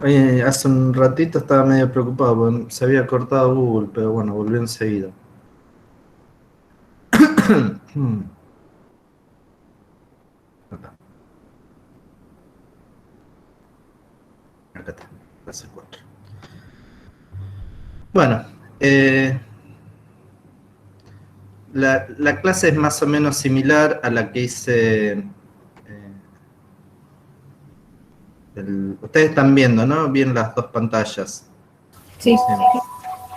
Oye, hace un ratito estaba medio preocupado, porque se había cortado Google, pero bueno, volvió enseguida. Acá, acá está, clase 4. Bueno, la clase es más o menos similar a la que hice. Ustedes están viendo, ¿no? Bien las dos pantallas. Sí, Sí.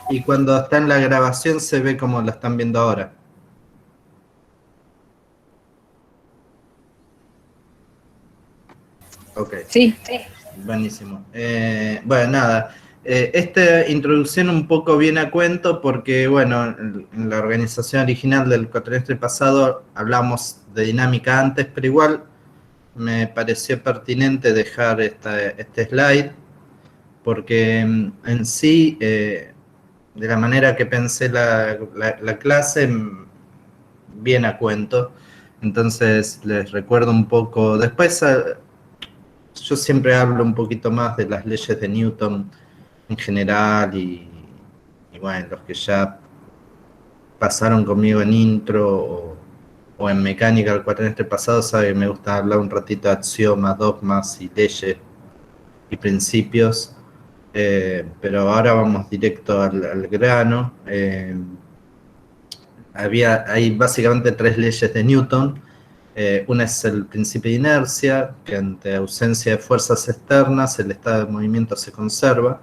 Y cuando está en la grabación se ve como la están viendo ahora. Ok. sí, Buenísimo. Bueno, nada. Esta introducción un poco viene a cuento porque, bueno, en la organización original del cuatrimestre pasado hablamos de dinámica antes, pero igual me pareció pertinente dejar este slide porque en sí, de la manera que pensé la clase, viene a cuento. Entonces les recuerdo un poco. Después yo siempre hablo un poquito más de las leyes de Newton en general y bueno, los que ya pasaron conmigo en intro o en mecánica el cuatrimestre pasado saben que me gusta hablar un ratito de axiomas, dogmas y leyes y principios, pero ahora vamos directo al grano. Hay básicamente tres leyes de Newton. Una es el principio de inercia, que ante ausencia de fuerzas externas el estado de movimiento se conserva.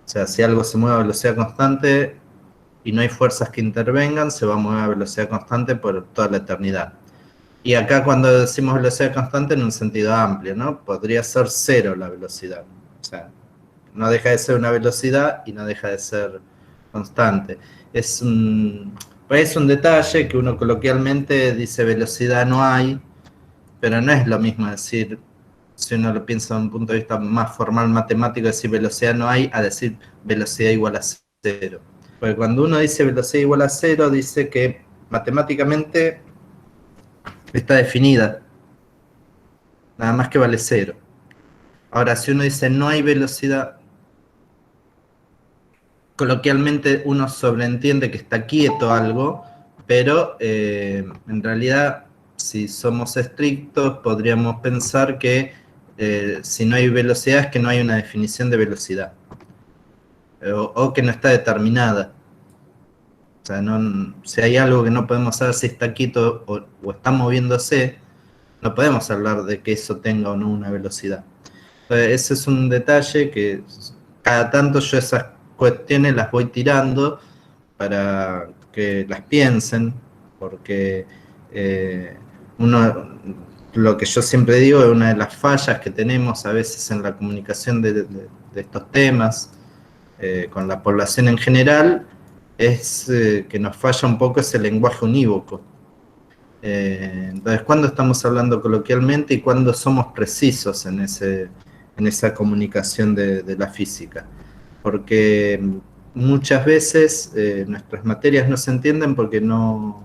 O sea, si algo se mueve a velocidad constante y no hay fuerzas que intervengan, se va a mover a velocidad constante por toda la eternidad. Y acá cuando decimos velocidad constante en un sentido amplio, ¿no? Podría ser cero la velocidad. O sea, no deja de ser una velocidad y no deja de ser constante. Es un detalle que uno coloquialmente dice velocidad no hay, pero no es lo mismo decir, si uno lo piensa desde un punto de vista más formal matemático, decir velocidad no hay a decir velocidad igual a cero. Porque cuando uno dice velocidad igual a cero, dice que matemáticamente está definida, nada más que vale cero. Ahora, si uno dice no hay velocidad, coloquialmente uno sobreentiende que está quieto algo, pero en realidad, si somos estrictos, podríamos pensar que si no hay velocidad es que no hay una definición de velocidad, o que no está determinada. O sea, si hay algo que no podemos saber si está quieto o está moviéndose, no podemos hablar de que eso tenga o no una velocidad. Ese es un detalle que cada tanto yo esas cuestiones las voy tirando para que las piensen, porque eh, uno, lo que yo siempre digo es una de las fallas que tenemos a veces en la comunicación de estos temas con la población en general, es que nos falla un poco ese lenguaje unívoco. Entonces, ¿cuándo estamos hablando coloquialmente y cuándo somos precisos en esa comunicación de la física? Porque muchas veces nuestras materias no se entienden porque no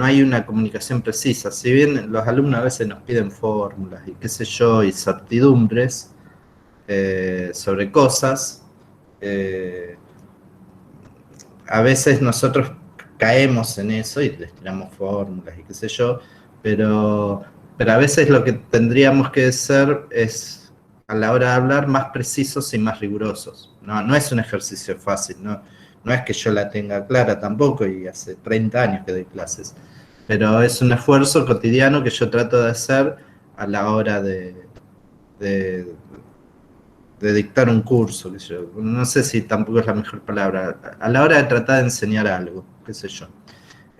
hay una comunicación precisa. Si bien los alumnos a veces nos piden fórmulas y qué sé yo, y certidumbres sobre cosas, eh, a veces nosotros caemos en eso y les tiramos fórmulas y qué sé yo, pero, pero a veces lo que tendríamos que ser es, a la hora de hablar, más precisos y más rigurosos. No es un ejercicio fácil, no es que yo la tenga clara tampoco y hace 30 años que doy clases, pero es un esfuerzo cotidiano que yo trato de hacer a la hora de, de dictar un curso, qué sé yo. No sé si tampoco es la mejor palabra, a la hora de tratar de enseñar algo, qué sé yo,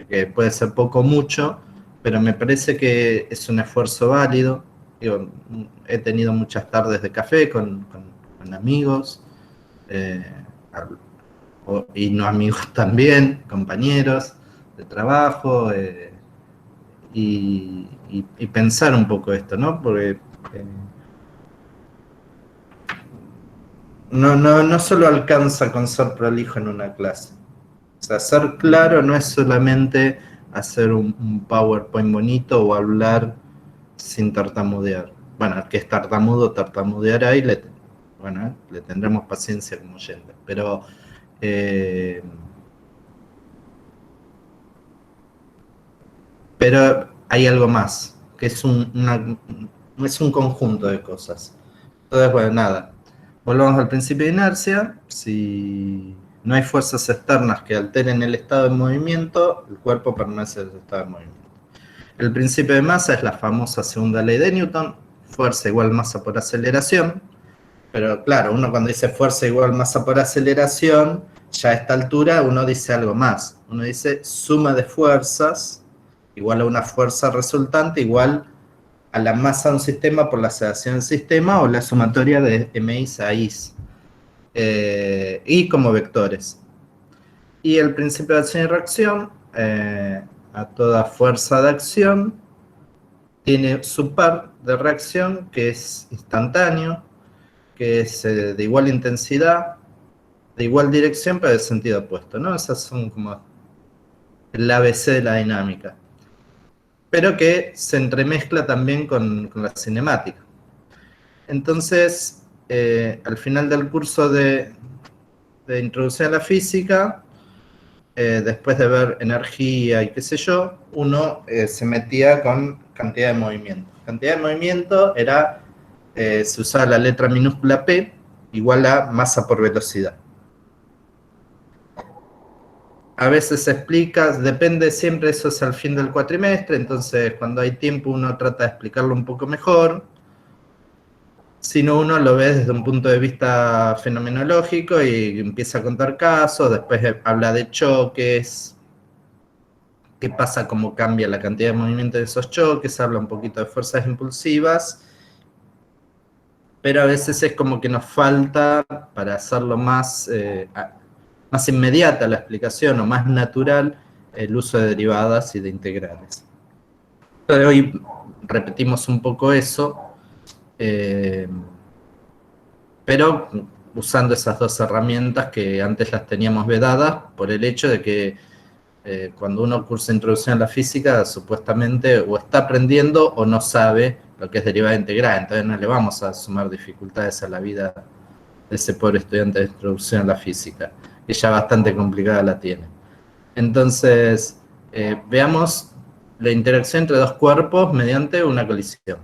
que puede ser poco o mucho, pero me parece que es un esfuerzo válido. Digo, he tenido muchas tardes de café con amigos, eh, y no amigos también, compañeros de trabajo, y pensar un poco esto, ¿no? Porque no solo alcanza con ser prolijo en una clase. O sea, ser claro no es solamente hacer un PowerPoint bonito o hablar sin tartamudear. bueno, el que es tartamudo tartamudeará y le tendremos paciencia como oyente. Pero hay algo más, que es es un conjunto de cosas. Entonces, bueno, nada. Volvamos al principio de inercia. Si no hay fuerzas externas que alteren el estado de movimiento, el cuerpo permanece en el estado de movimiento. El principio de masa es la famosa segunda ley de Newton, fuerza igual masa por aceleración. Pero claro, uno cuando dice fuerza igual masa por aceleración, ya a esta altura uno dice algo más. Uno dice suma de fuerzas igual a una fuerza resultante igual a la masa de un sistema por la aceleración del sistema o la sumatoria de MIs a Is. Y como vectores. Y el principio de acción y reacción, a toda fuerza de acción, tiene su par de reacción que es instantáneo, que es de igual intensidad, de igual dirección, pero de sentido opuesto, ¿no? Esas son como el ABC de la dinámica. Pero que se entremezcla también con la cinemática. Entonces, al final del curso de introducción a la física, después de ver energía y qué sé yo, uno se metía con cantidad de movimiento. Cantidad de movimiento era, se usaba la letra minúscula P igual a masa por velocidad. A veces se explica, depende siempre, eso es al fin del cuatrimestre, entonces cuando hay tiempo uno trata de explicarlo un poco mejor. Si no, uno lo ve desde un punto de vista fenomenológico y empieza a contar casos, después habla de choques, qué pasa, cómo cambia la cantidad de movimiento de esos choques, habla un poquito de fuerzas impulsivas, pero a veces es como que nos falta para hacerlo más inmediata la explicación o más natural el uso de derivadas y de integrales. Entonces, hoy repetimos un poco eso, pero usando esas dos herramientas que antes las teníamos vedadas por el hecho de que cuando uno cursa introducción a la física, supuestamente o está aprendiendo o no sabe lo que es derivada integral, entonces no le vamos a sumar dificultades a la vida de ese pobre estudiante de introducción a la física, que ya bastante complicada la tiene. Entonces, veamos la interacción entre dos cuerpos mediante una colisión.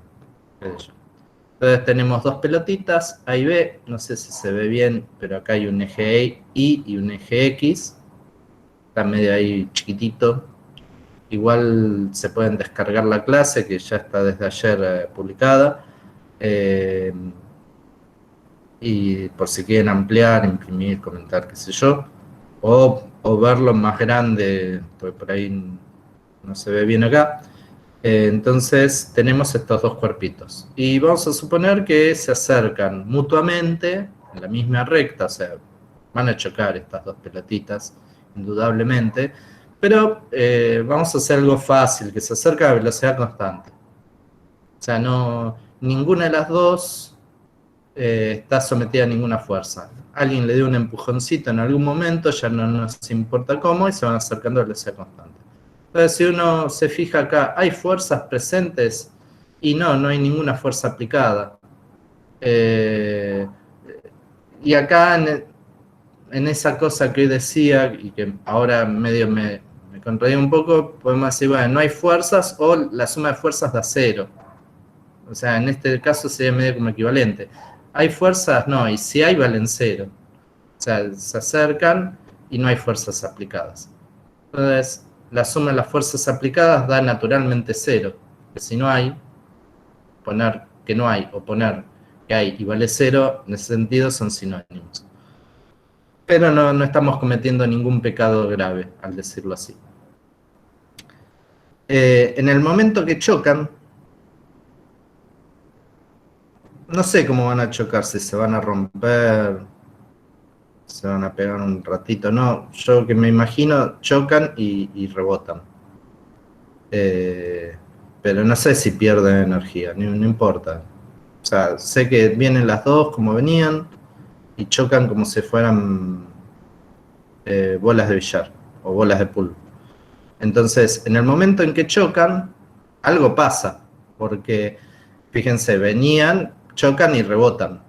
Entonces tenemos dos pelotitas, A y B, no sé si se ve bien, pero acá hay un eje Y y un eje X, está medio ahí chiquitito. Igual se pueden descargar la clase, que ya está desde ayer publicada, y por si quieren ampliar, imprimir, comentar, qué sé yo, o verlo más grande, porque por ahí no se ve bien acá. Entonces tenemos estos dos cuerpitos y vamos a suponer que se acercan mutuamente en la misma recta, o sea, van a chocar estas dos pelotitas indudablemente, pero vamos a hacer algo fácil, que se acerca a velocidad constante. O sea, ninguna de las dos está sometida a ninguna fuerza. Alguien le dio un empujoncito en algún momento, ya no nos importa cómo, y se van acercando a velocidad constante. Entonces, si uno se fija acá, ¿hay fuerzas presentes? Y no hay ninguna fuerza aplicada. Y acá, en esa cosa que hoy decía, y que ahora medio me contradigo un poco, podemos decir, bueno, no hay fuerzas o la suma de fuerzas da cero. O sea, en este caso sería medio como equivalente. ¿Hay fuerzas? No, y si hay, valen cero. O sea, se acercan y no hay fuerzas aplicadas. Entonces, la suma de las fuerzas aplicadas da naturalmente cero. Que si no hay, poner que no hay o poner que hay y vale cero, en ese sentido son sinónimos. Pero no estamos cometiendo ningún pecado grave al decirlo así. En el momento que chocan, no sé cómo van a chocar, si se van a romper, se van a pegar un ratito, no. Yo que me imagino, chocan y rebotan. Pero no sé si pierden energía, no importa. O sea, sé que vienen las dos como venían y chocan como si fueran bolas de billar o bolas de pool. Entonces, en el momento en que chocan, algo pasa, porque Fíjense, venían, chocan y rebotan.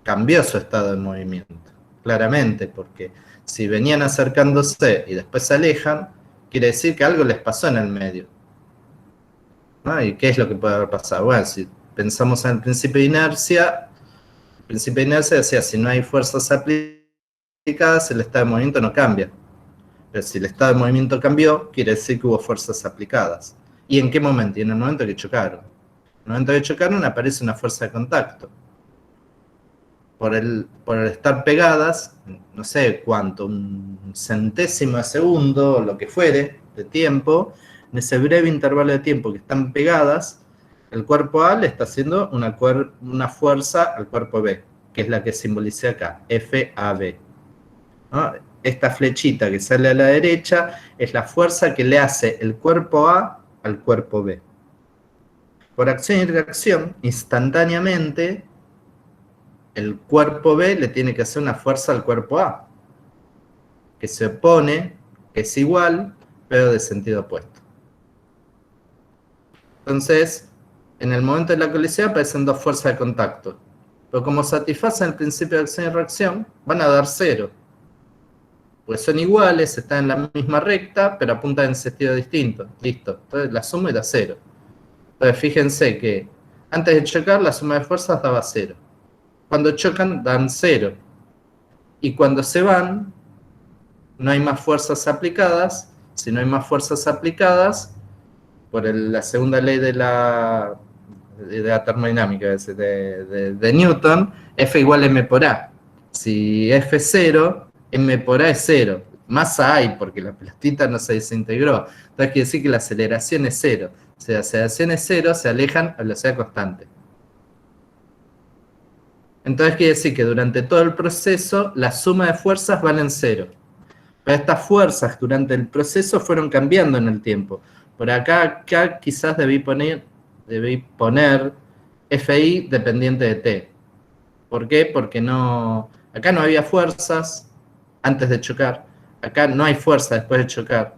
Cambió su estado de movimiento, claramente, porque si venían acercándose y después se alejan, quiere decir que algo les pasó en el medio, ¿no? ¿Y qué es lo que puede haber pasado? Bueno, si pensamos en el principio de inercia, decía, si no hay fuerzas aplicadas, el estado de movimiento no cambia. Pero si el estado de movimiento cambió, quiere decir que hubo fuerzas aplicadas. ¿Y en qué momento? Y en el momento que chocaron. En el momento que chocaron aparece una fuerza de contacto. Por el estar pegadas, no sé cuánto, un centésimo de segundo, o lo que fuere, de tiempo, en ese breve intervalo de tiempo que están pegadas, el cuerpo A le está haciendo una fuerza al cuerpo B, que es la que simbolicé acá, FAB, ¿no? Esta flechita que sale a la derecha es la fuerza que le hace el cuerpo A al cuerpo B. Por acción y reacción, instantáneamente, el cuerpo B le tiene que hacer una fuerza al cuerpo A, que se opone, que es igual, pero de sentido opuesto. Entonces, en el momento de la colisión aparecen dos fuerzas de contacto, pero como satisfacen el principio de acción y reacción, van a dar cero, pues son iguales, están en la misma recta, pero apuntan en sentido distinto. Listo, entonces la suma da cero. Entonces fíjense que antes de chocar la suma de fuerzas daba cero. Cuando chocan dan cero. Y cuando se van, no hay más fuerzas aplicadas. Si no hay más fuerzas aplicadas, por la segunda ley de la termodinámica de Newton, F igual a M por A. Si F es cero, M por A es cero. Masa hay, porque la pelotita no se desintegró. Entonces quiere decir que la aceleración es cero. Si la aceleración es cero, se alejan a velocidad constante. Entonces quiere decir que durante todo el proceso, la suma de fuerzas valen cero. Pero estas fuerzas durante el proceso fueron cambiando en el tiempo. Por acá quizás debí poner FI dependiente de T. ¿Por qué? Porque acá no había fuerzas antes de chocar. Acá no hay fuerza después de chocar.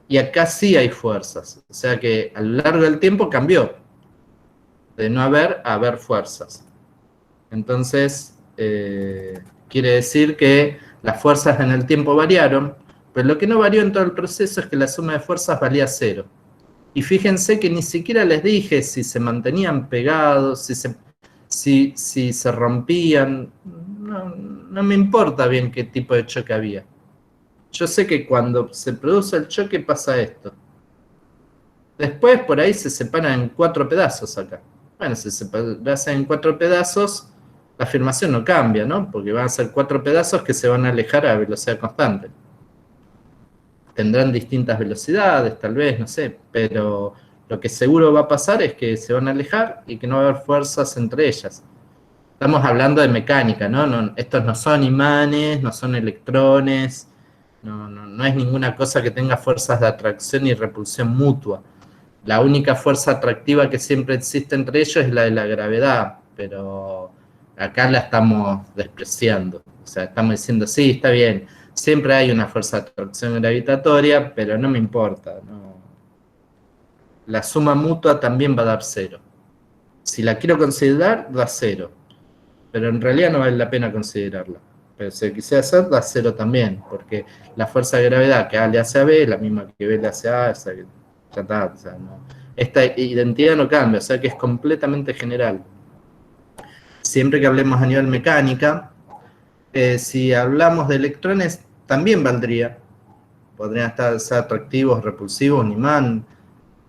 Y acá sí hay fuerzas. O sea que a lo largo del tiempo cambió. De no haber a haber fuerzas. Entonces, quiere decir que las fuerzas en el tiempo variaron, pero lo que no varió en todo el proceso es que la suma de fuerzas valía cero. Y fíjense que ni siquiera les dije si se mantenían pegados, si se rompían. No me importa bien qué tipo de choque había. Yo sé que cuando se produce el choque pasa esto. Después por ahí se separan en 4 pedazos acá. Bueno, si se separan en 4 pedazos, la afirmación no cambia, ¿no? Porque van a ser 4 pedazos que se van a alejar a velocidad constante. Tendrán distintas velocidades, tal vez, no sé, pero lo que seguro va a pasar es que se van a alejar y que no va a haber fuerzas entre ellas. Estamos hablando de mecánica, ¿no? Estos no son imanes, no son electrones, no es ninguna cosa que tenga fuerzas de atracción y repulsión mutua. La única fuerza atractiva que siempre existe entre ellos es la de la gravedad, pero acá la estamos despreciando. O sea, estamos diciendo, sí, está bien, siempre hay una fuerza de atracción gravitatoria, pero no me importa. No. La suma mutua también va a dar cero. Si la quiero considerar, da cero. Pero en realidad no vale la pena considerarla. Pero si quisiera hacer, da cero también, porque la fuerza de gravedad que A le hace a B es la misma que B le hace a A, o sea, ya está, o sea, no. Esta identidad no cambia, o sea que es completamente general. Siempre que hablemos a nivel mecánica, si hablamos de electrones, también valdría. Podrían ser atractivos, repulsivos, un imán.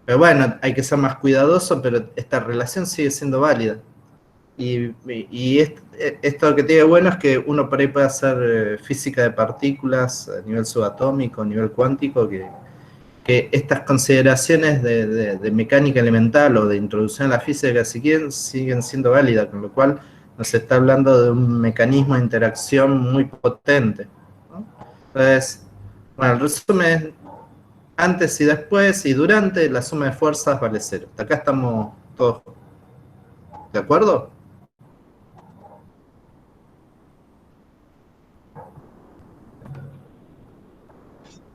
Pero bueno, hay que ser más cuidadoso, pero esta relación sigue siendo válida. Y esto que tiene bueno es que uno por ahí puede hacer física de partículas a nivel subatómico, a nivel cuántico, que estas consideraciones de mecánica elemental o de introducción a la física siguen siendo válidas, con lo cual nos está hablando de un mecanismo de interacción muy potente, ¿no? Entonces, bueno, el resumen es antes y después y durante la suma de fuerzas vale cero. Hasta acá estamos todos de acuerdo.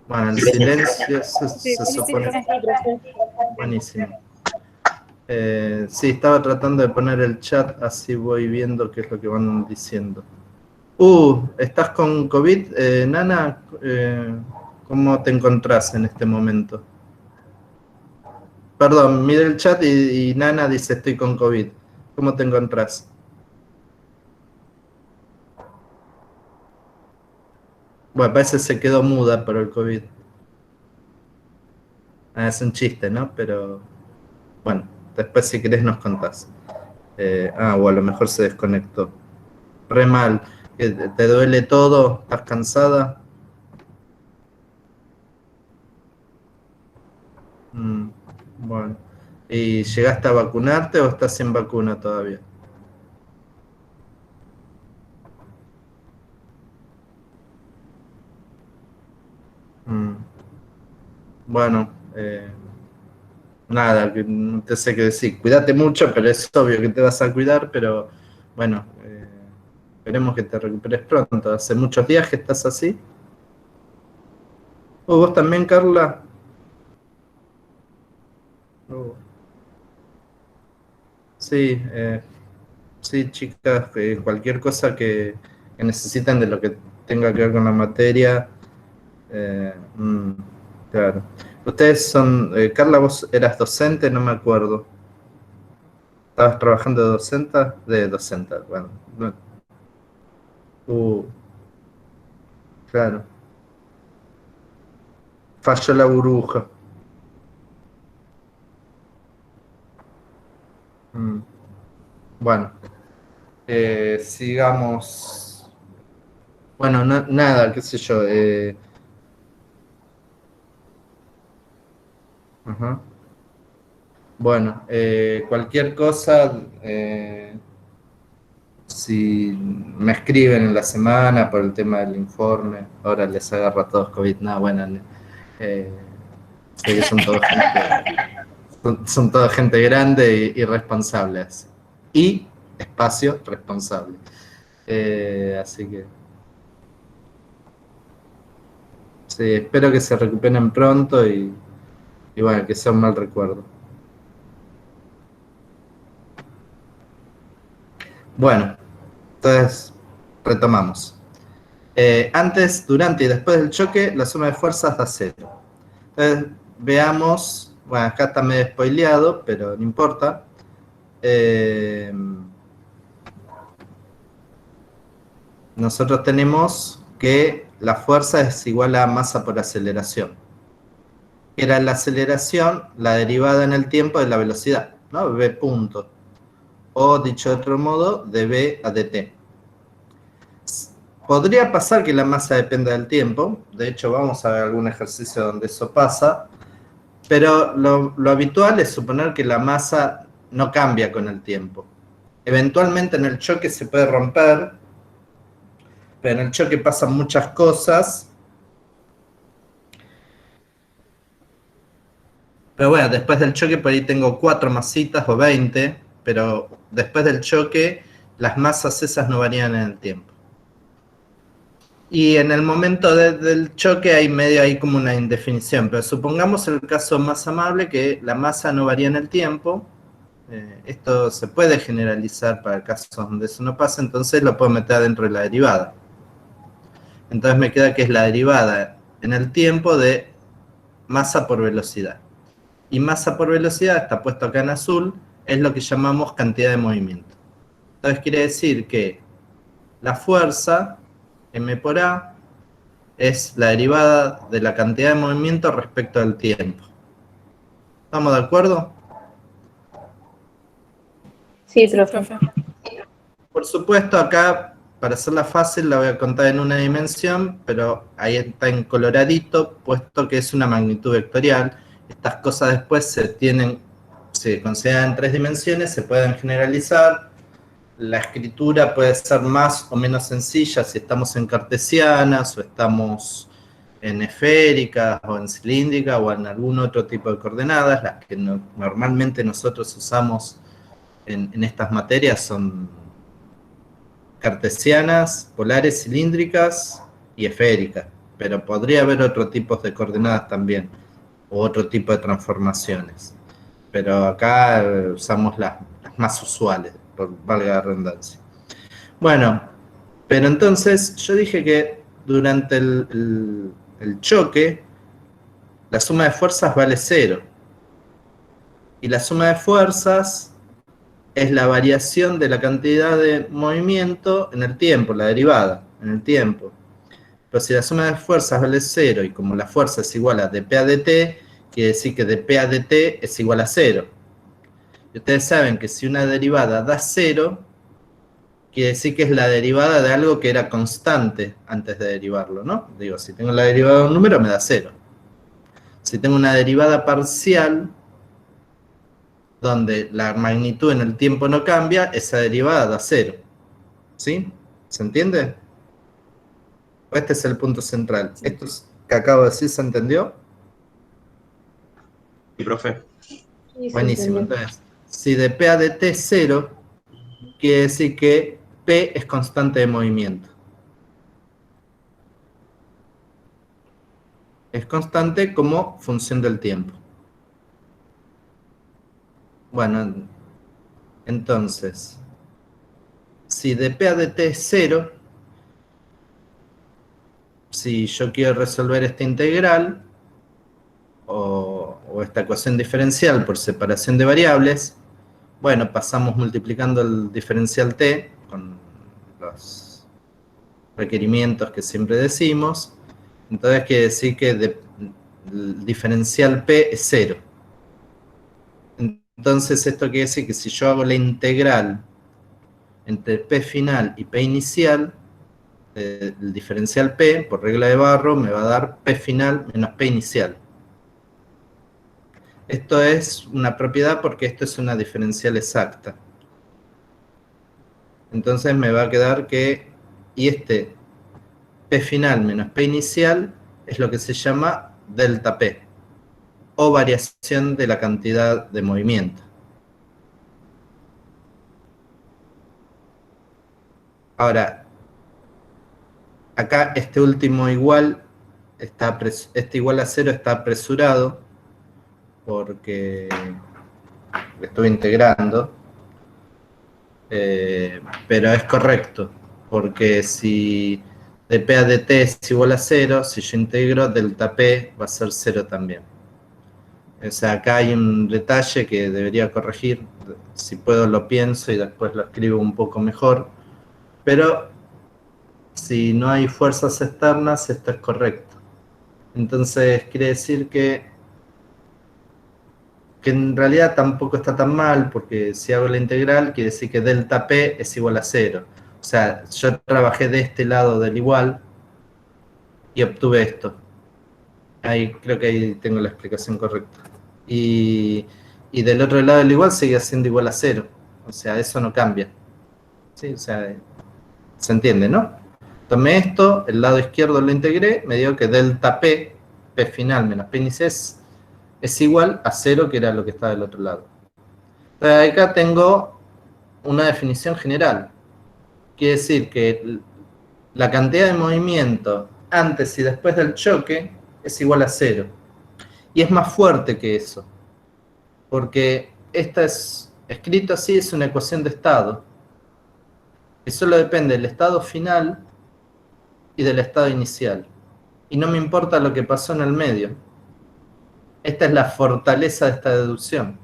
Bueno, el silencio se supone. Buenísimo. Sí, estaba tratando de poner el chat, así voy viendo qué es lo que van diciendo. ¿Estás con COVID, Nana? ¿Cómo te encontrás en este momento? Perdón, mire el chat y Nana dice estoy con COVID. ¿Cómo te encontrás? Bueno, parece que se quedó muda por el COVID. Ah, es un chiste, ¿no? Pero bueno, después si querés nos contás. O a lo mejor se desconectó. Re mal. ¿Te duele todo? ¿Estás cansada? Mm, bueno. ¿Y llegaste a vacunarte o estás sin vacuna todavía? Mm, bueno, nada, que no te sé qué decir. Cuídate mucho, pero es obvio que te vas a cuidar, pero bueno, esperemos que te recuperes pronto. Hace muchos días que estás así. ¿Vos también, Carla? Oh, sí, sí, chicas, cualquier cosa que necesiten de lo que tenga que ver con la materia. Claro. Ustedes son, Carla, vos eras docente, no me acuerdo. ¿Estabas trabajando de docente? De docente, bueno. Uh, claro. Falló la burbuja. Mm, bueno, sigamos. Bueno, nada, qué sé yo. Ajá. Bueno, cualquier cosa, si me escriben en la semana por el tema del informe, ahora les agarra a todos COVID, no, bueno, eh, sé que son toda gente grande y responsables. Y espacio responsable. Así que sí, espero que se recuperen pronto y bueno, que sea un mal recuerdo. Bueno, entonces retomamos. Antes, durante y después del choque, la suma de fuerzas da cero. Entonces, veamos, bueno, acá está medio spoileado, pero no importa. Eh, Nosotros tenemos que la fuerza es igual a masa por aceleración. Era la aceleración, la derivada en el tiempo de la velocidad, ¿no? V punto. O dicho de otro modo, de V a dt. Podría pasar que la masa dependa del tiempo, de hecho vamos a ver algún ejercicio donde eso pasa, pero lo habitual es suponer que la masa no cambia con el tiempo. Eventualmente en el choque se puede romper, pero en el choque pasan muchas cosas. Pero bueno, después del choque por ahí tengo 4 masitas o 20, pero después del choque las masas esas no varían en el tiempo. Y en el momento del choque hay medio ahí como una indefinición, pero supongamos el caso más amable que la masa no varía en el tiempo. Esto se puede generalizar para casos donde eso no pasa, entonces lo puedo meter dentro de la derivada. Entonces me queda que es la derivada en el tiempo de masa por velocidad. Y masa por velocidad, está puesto acá en azul, es lo que llamamos cantidad de movimiento. Entonces quiere decir que la fuerza, m por a, es la derivada de la cantidad de movimiento respecto al tiempo. ¿Estamos de acuerdo? Sí, Sí, profe. profe. Por supuesto, acá, para hacerla fácil, la voy a contar en una dimensión, pero ahí está en coloradito, puesto que es una magnitud vectorial. Estas cosas después se consideran en 3 dimensiones, se pueden generalizar. La escritura puede ser más o menos sencilla si estamos en cartesianas o estamos en esféricas o en cilíndrica o en algún otro tipo de coordenadas. Las que normalmente nosotros usamos en estas materias son cartesianas, polares, cilíndricas y esféricas, pero podría haber otro tipo de coordenadas también o otro tipo de transformaciones. pero acá usamos las más usuales, por valga la redundancia. Bueno, pero entonces yo dije que durante el choque, la suma de fuerzas vale 0. Y la suma de fuerzas es la variación de la cantidad de movimiento en el tiempo, la derivada en el tiempo. Pero si la suma de fuerzas vale 0 y como la fuerza es igual a dp a dt, quiere decir que dp a dt es igual a 0. Y ustedes saben que si una derivada da 0, quiere decir que es la derivada de algo que era constante antes de derivarlo, ¿no? Digo, si tengo la derivada de un número me da 0. Si tengo una derivada parcial, donde la magnitud en el tiempo no cambia, esa derivada da 0. ¿Sí? ¿Se entiende? Este es el punto central. Sí. Esto que acabo de decir, ¿se entendió? Sí, profe. Sí, se Buenísimo. entendió. Entonces, si de P a de T es 0, quiere decir que P es constante de movimiento. Es constante como función del tiempo. Bueno, entonces, si de P a de T es 0, si yo quiero resolver esta integral o esta ecuación diferencial por separación de variables, bueno, pasamos multiplicando el diferencial t con los requerimientos que siempre decimos. Entonces quiere decir que el diferencial p es 0. Entonces esto quiere decir que si yo hago la integral entre p final y p inicial, el diferencial p, por regla de Barrow, me va a dar p final menos p inicial. Esto es una propiedad porque esto es una diferencial exacta. Entonces me va a quedar que, y este P final menos P inicial es lo que se llama delta P, o variación de la cantidad de movimiento. Ahora, acá este último igual, este igual a 0 está apresurado, porque lo estuve integrando, pero es correcto, porque si dp a dt es igual a 0, si yo integro, delta p va a ser 0 también. O sea, acá hay un detalle que debería corregir, si puedo lo pienso y después lo escribo un poco mejor, pero si no hay fuerzas externas, esto es correcto. Entonces quiere decir que en realidad tampoco está tan mal, porque si hago la integral, quiere decir que delta P es igual a 0. O sea, yo trabajé de este lado del igual y obtuve esto. Ahí creo que ahí tengo la explicación correcta. Y del otro lado del igual sigue siendo igual a 0. O sea, eso no cambia. ¿Sí? O sea, se entiende, ¿no? Tomé esto, el lado izquierdo lo integré, me dio que delta P, P final menos P inicial, es igual a 0, que era lo que estaba del otro lado. Entonces acá tengo una definición general. Quiere decir que la cantidad de movimiento antes y después del choque es igual a 0. Y es más fuerte que eso, porque esta es, escrito así, es una ecuación de estado, que solo depende del estado final y del estado inicial. Y no me importa lo que pasó en el medio. Esta es la fortaleza de esta deducción.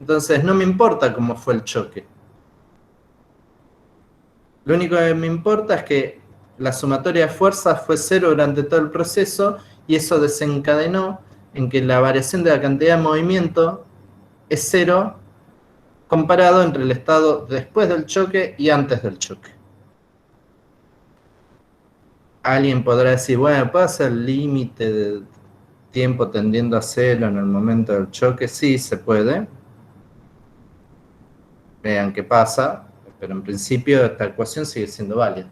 Entonces, no me importa cómo fue el choque. Lo único que me importa es que la sumatoria de fuerzas fue 0 durante todo el proceso y eso desencadenó en que la variación de la cantidad de movimiento es 0 comparado entre el estado después del choque y antes del choque. Alguien podrá decir, bueno, ¿puede ser el límite de tiempo tendiendo a 0 en el momento del choque? Sí, se puede. Vean qué pasa, pero en principio esta ecuación sigue siendo válida.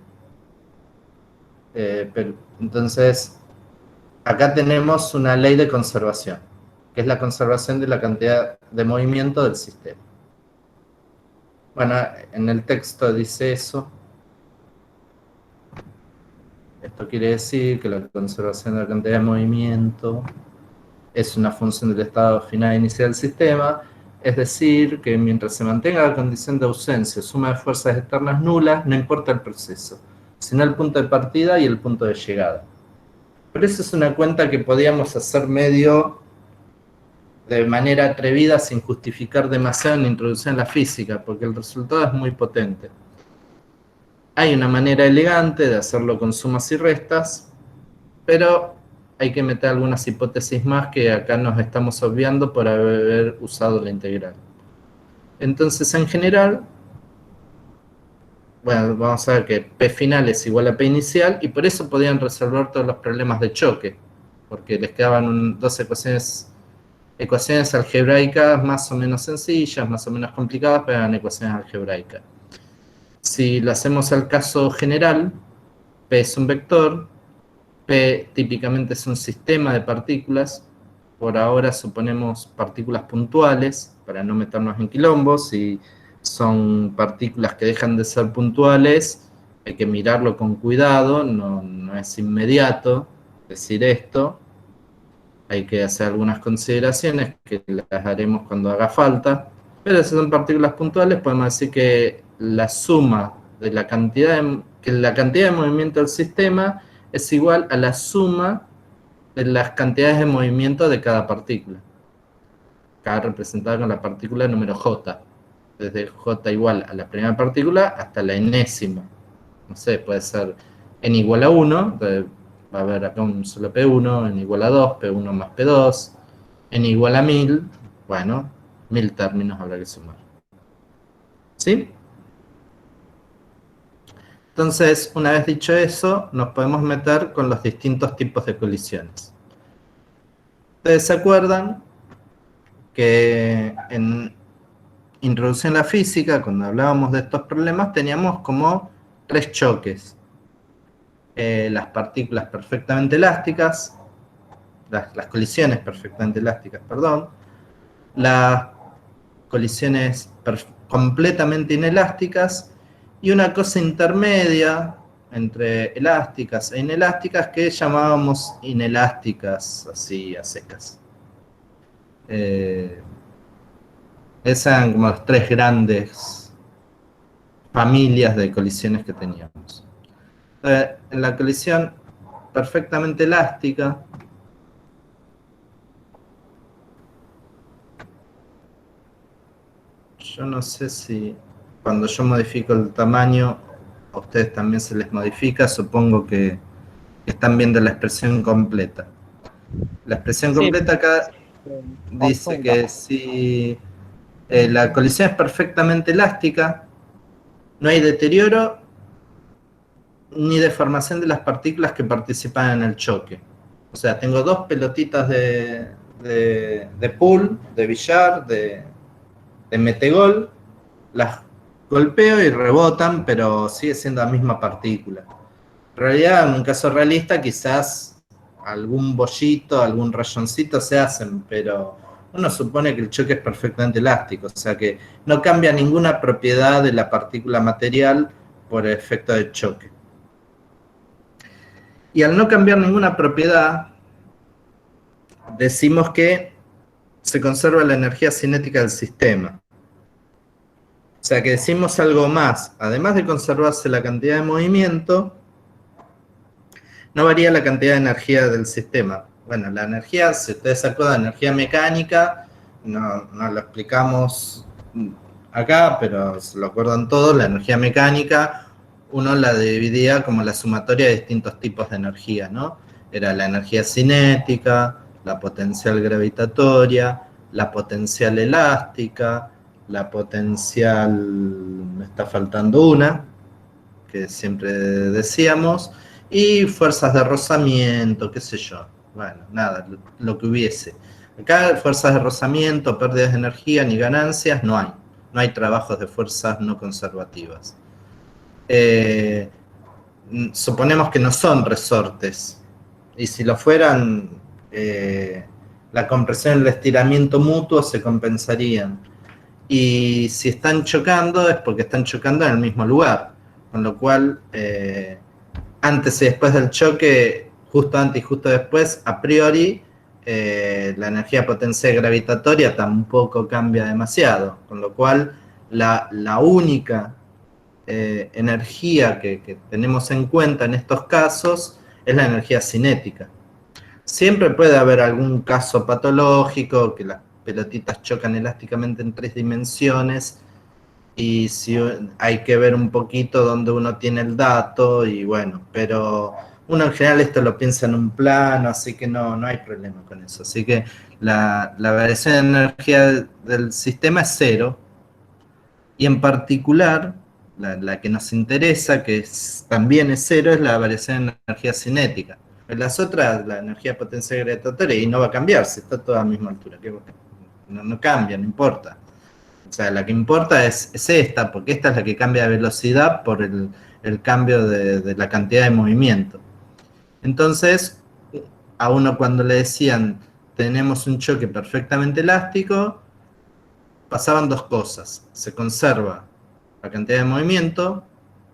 Entonces, acá tenemos una ley de conservación, que es la conservación de la cantidad de movimiento del sistema. Bueno, en el texto dice eso. Esto quiere decir que la conservación de la cantidad de movimiento es una función del estado final inicial del sistema, es decir, que mientras se mantenga la condición de ausencia o suma de fuerzas externas nulas, no importa el proceso, sino el punto de partida y el punto de llegada. Pero eso es una cuenta que podíamos hacer medio de manera atrevida sin justificar demasiado en la introducción a la física, porque el resultado es muy potente. Hay una manera elegante de hacerlo con sumas y restas, pero hay que meter algunas hipótesis más que acá nos estamos obviando por haber usado la integral. Entonces, en general, bueno, vamos a ver que P final es igual a P inicial, y por eso podían resolver todos los problemas de choque, porque les quedaban dos ecuaciones algebraicas más o menos sencillas, más o menos complicadas, pero eran ecuaciones algebraicas. Si lo hacemos al caso general, P es un vector, P típicamente es un sistema de partículas, por ahora suponemos partículas puntuales, para no meternos en quilombos. Si son partículas que dejan de ser puntuales, hay que mirarlo con cuidado, no es inmediato decir esto. Hay que hacer algunas consideraciones que las haremos cuando haga falta, pero si son partículas puntuales podemos decir que la suma de la cantidad de movimiento del sistema es igual a la suma de las cantidades de movimiento de cada partícula, cada representada con la partícula número j, desde j igual a la primera partícula hasta la enésima. No sé, puede ser n igual a 1, va a haber acá un solo P1, n igual a 2, P1 más P2, n igual a 1000, bueno, 1000 términos habrá que sumar. ¿Sí? Entonces, una vez dicho eso, nos podemos meter con los distintos tipos de colisiones. ¿Ustedes se acuerdan que en Introducción a la Física, cuando hablábamos de estos problemas, teníamos como 3 choques? Las partículas perfectamente elásticas, las colisiones perfectamente elásticas, perdón, las colisiones completamente inelásticas y una cosa intermedia entre elásticas e inelásticas que llamábamos inelásticas, así a secas. Esas eran como las 3 grandes familias de colisiones que teníamos. En la colisión perfectamente elástica, yo no sé si cuando yo modifico el tamaño a ustedes también se les modifica. Supongo que están viendo la expresión completa. La expresión completa acá dice que si la colisión es perfectamente elástica, no hay deterioro ni deformación de las partículas que participan en el choque. O sea, tengo 2 pelotitas de pool, de billar, de metegol, las golpeo y rebotan, pero sigue siendo la misma partícula. En realidad, en un caso realista, quizás algún bollito, algún rayoncito se hacen, pero uno supone que el choque es perfectamente elástico, o sea que no cambia ninguna propiedad de la partícula material por el efecto de choque. Y al no cambiar ninguna propiedad, decimos que se conserva la energía cinética del sistema. O sea que decimos algo más. Además de conservarse la cantidad de movimiento, no varía la cantidad de energía del sistema. Bueno, la energía, si ustedes se acuerdan, energía mecánica, no lo explicamos acá, pero se lo acuerdan todos, la energía mecánica, uno la dividía como la sumatoria de distintos tipos de energía, ¿no? Era la energía cinética, la potencial gravitatoria, la potencial elástica, la potencial, me está faltando una, que siempre decíamos, y fuerzas de rozamiento, qué sé yo. Bueno, nada, lo que hubiese. Acá fuerzas de rozamiento, pérdidas de energía ni ganancias no hay. No hay trabajos de fuerzas no conservativas. Suponemos que no son resortes. Y si lo fueran, la compresión y el estiramiento mutuo se compensarían. Y si están chocando es porque están chocando en el mismo lugar. Con lo cual, antes y después del choque, justo antes y justo después, a priori, la energía potencial gravitatoria tampoco cambia demasiado, con lo cual la única energía que tenemos en cuenta en estos casos es la energía cinética. Siempre puede haber algún caso patológico, que las pelotitas chocan elásticamente en 3 dimensiones, y si hay que ver un poquito dónde uno tiene el dato, y bueno, pero uno en general esto lo piensa en un plano, así que no hay problema con eso. Así que la variación de energía del sistema es cero, y en particular, la que nos interesa, que también es cero, es la variación de energía cinética. En las otras, la energía potencial gravitatoria, y no va a cambiar, si está a toda la misma altura, no cambia, no importa. O sea, la que importa es esta, porque esta es la que cambia de velocidad por el cambio de la cantidad de movimiento. Entonces, a uno cuando le decían, tenemos un choque perfectamente elástico, pasaban dos cosas. Se conserva la cantidad de movimiento,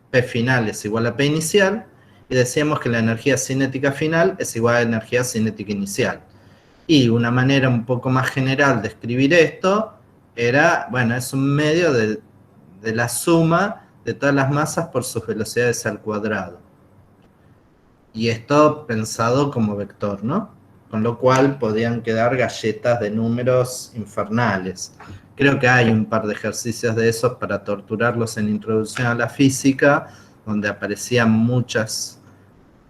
P final es igual a P inicial, y decíamos que la energía cinética final es igual a la energía cinética inicial. Y una manera un poco más general de escribir esto era, bueno, es un medio de la suma de todas las masas por sus velocidades al cuadrado. Y esto pensado como vector, ¿no? Con lo cual podían quedar galletas de números infernales. Creo que hay un par de ejercicios de esos para torturarlos en Introducción a la Física, donde aparecían muchas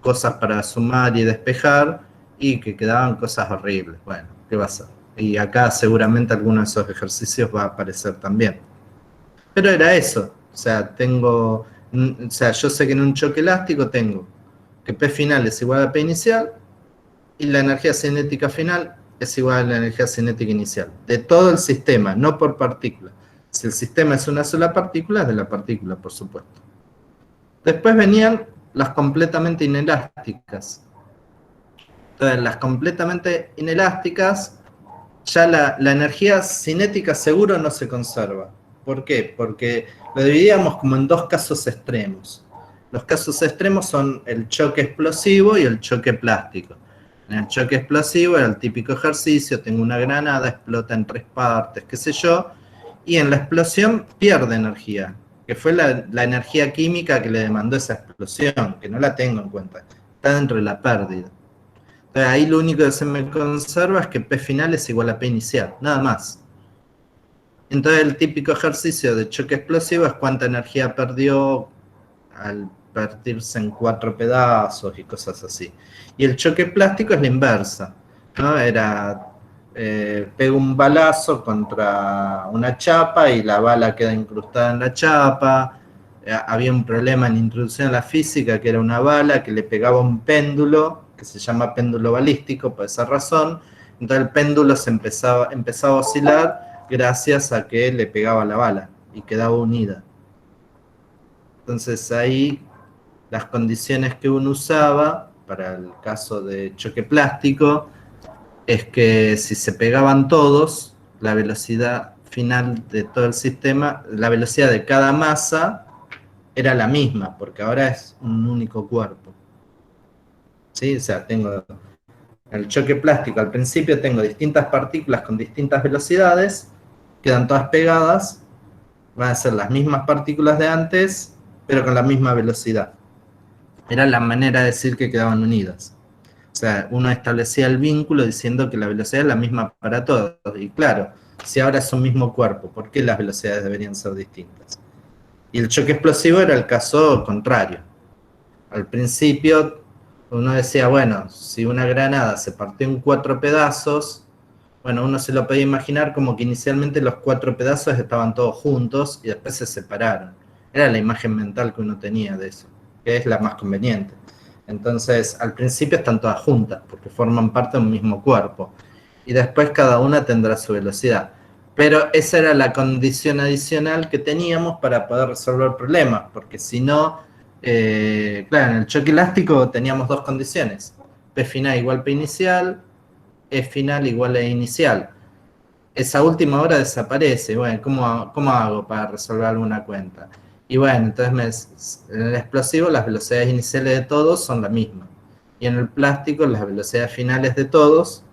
cosas para sumar y despejar, y que quedaban cosas horribles. Bueno, ¿qué va a ser? Y acá seguramente alguno de esos ejercicios va a aparecer también. Pero era eso. O sea, yo sé que en un choque elástico tengo que P final es igual a P inicial, y la energía cinética final es igual a la energía cinética inicial. De todo el sistema, no por partícula. Si el sistema es una sola partícula, es de la partícula, por supuesto. Después venían las completamente inelásticas. Entonces, las completamente inelásticas, ya la energía cinética seguro no se conserva. ¿Por qué? Porque lo dividíamos como en dos casos extremos. Los casos extremos son el choque explosivo y el choque plástico. En el choque explosivo era el típico ejercicio, tengo una granada, explota en 3 partes, qué sé yo, y en la explosión pierde energía, que fue la energía química que le demandó esa explosión, que no la tengo en cuenta, está dentro de la pérdida. Entonces ahí lo único que se me conserva es que P final es igual a P inicial, nada más. Entonces el típico ejercicio de choque explosivo es cuánta energía perdió al partirse en 4 pedazos y cosas así. Y el choque plástico es la inversa, ¿no? Era, pego un balazo contra una chapa y la bala queda incrustada en la chapa. Había un problema en Introducción a la Física, que era una bala que le pegaba un péndulo, que se llama péndulo balístico por esa razón. Entonces el péndulo empezaba a oscilar gracias a que le pegaba la bala y quedaba unida. Entonces ahí las condiciones que uno usaba para el caso de choque plástico es que si se pegaban todos, la velocidad final de todo el sistema, la velocidad de cada masa era la misma, porque ahora es un único cuerpo. ¿Sí? O sea, tengo el choque plástico, al principio tengo distintas partículas con distintas velocidades, quedan todas pegadas, van a ser las mismas partículas de antes, pero con la misma velocidad. Era la manera de decir que quedaban unidas. O sea, uno establecía el vínculo diciendo que la velocidad es la misma para todos. Y claro, si ahora es un mismo cuerpo, ¿por qué las velocidades deberían ser distintas? Y el choque explosivo era el caso contrario. Al principio uno decía, bueno, si una granada se partió en 4 pedazos, bueno, uno se lo podía imaginar como que inicialmente los 4 pedazos estaban todos juntos y después se separaron. Era la imagen mental que uno tenía de eso, que es la más conveniente. Entonces, al principio están todas juntas, porque forman parte de un mismo cuerpo. Y después cada una tendrá su velocidad. Pero esa era la condición adicional que teníamos para poder resolver problemas, porque si no, claro, en el choque elástico teníamos dos condiciones. P final igual P inicial, E final igual a E inicial. Esa última hora desaparece. Bueno, ¿cómo hago para resolver alguna cuenta? Y bueno, entonces en el explosivo las velocidades iniciales de todos son la misma. Y en el plástico las velocidades finales de todos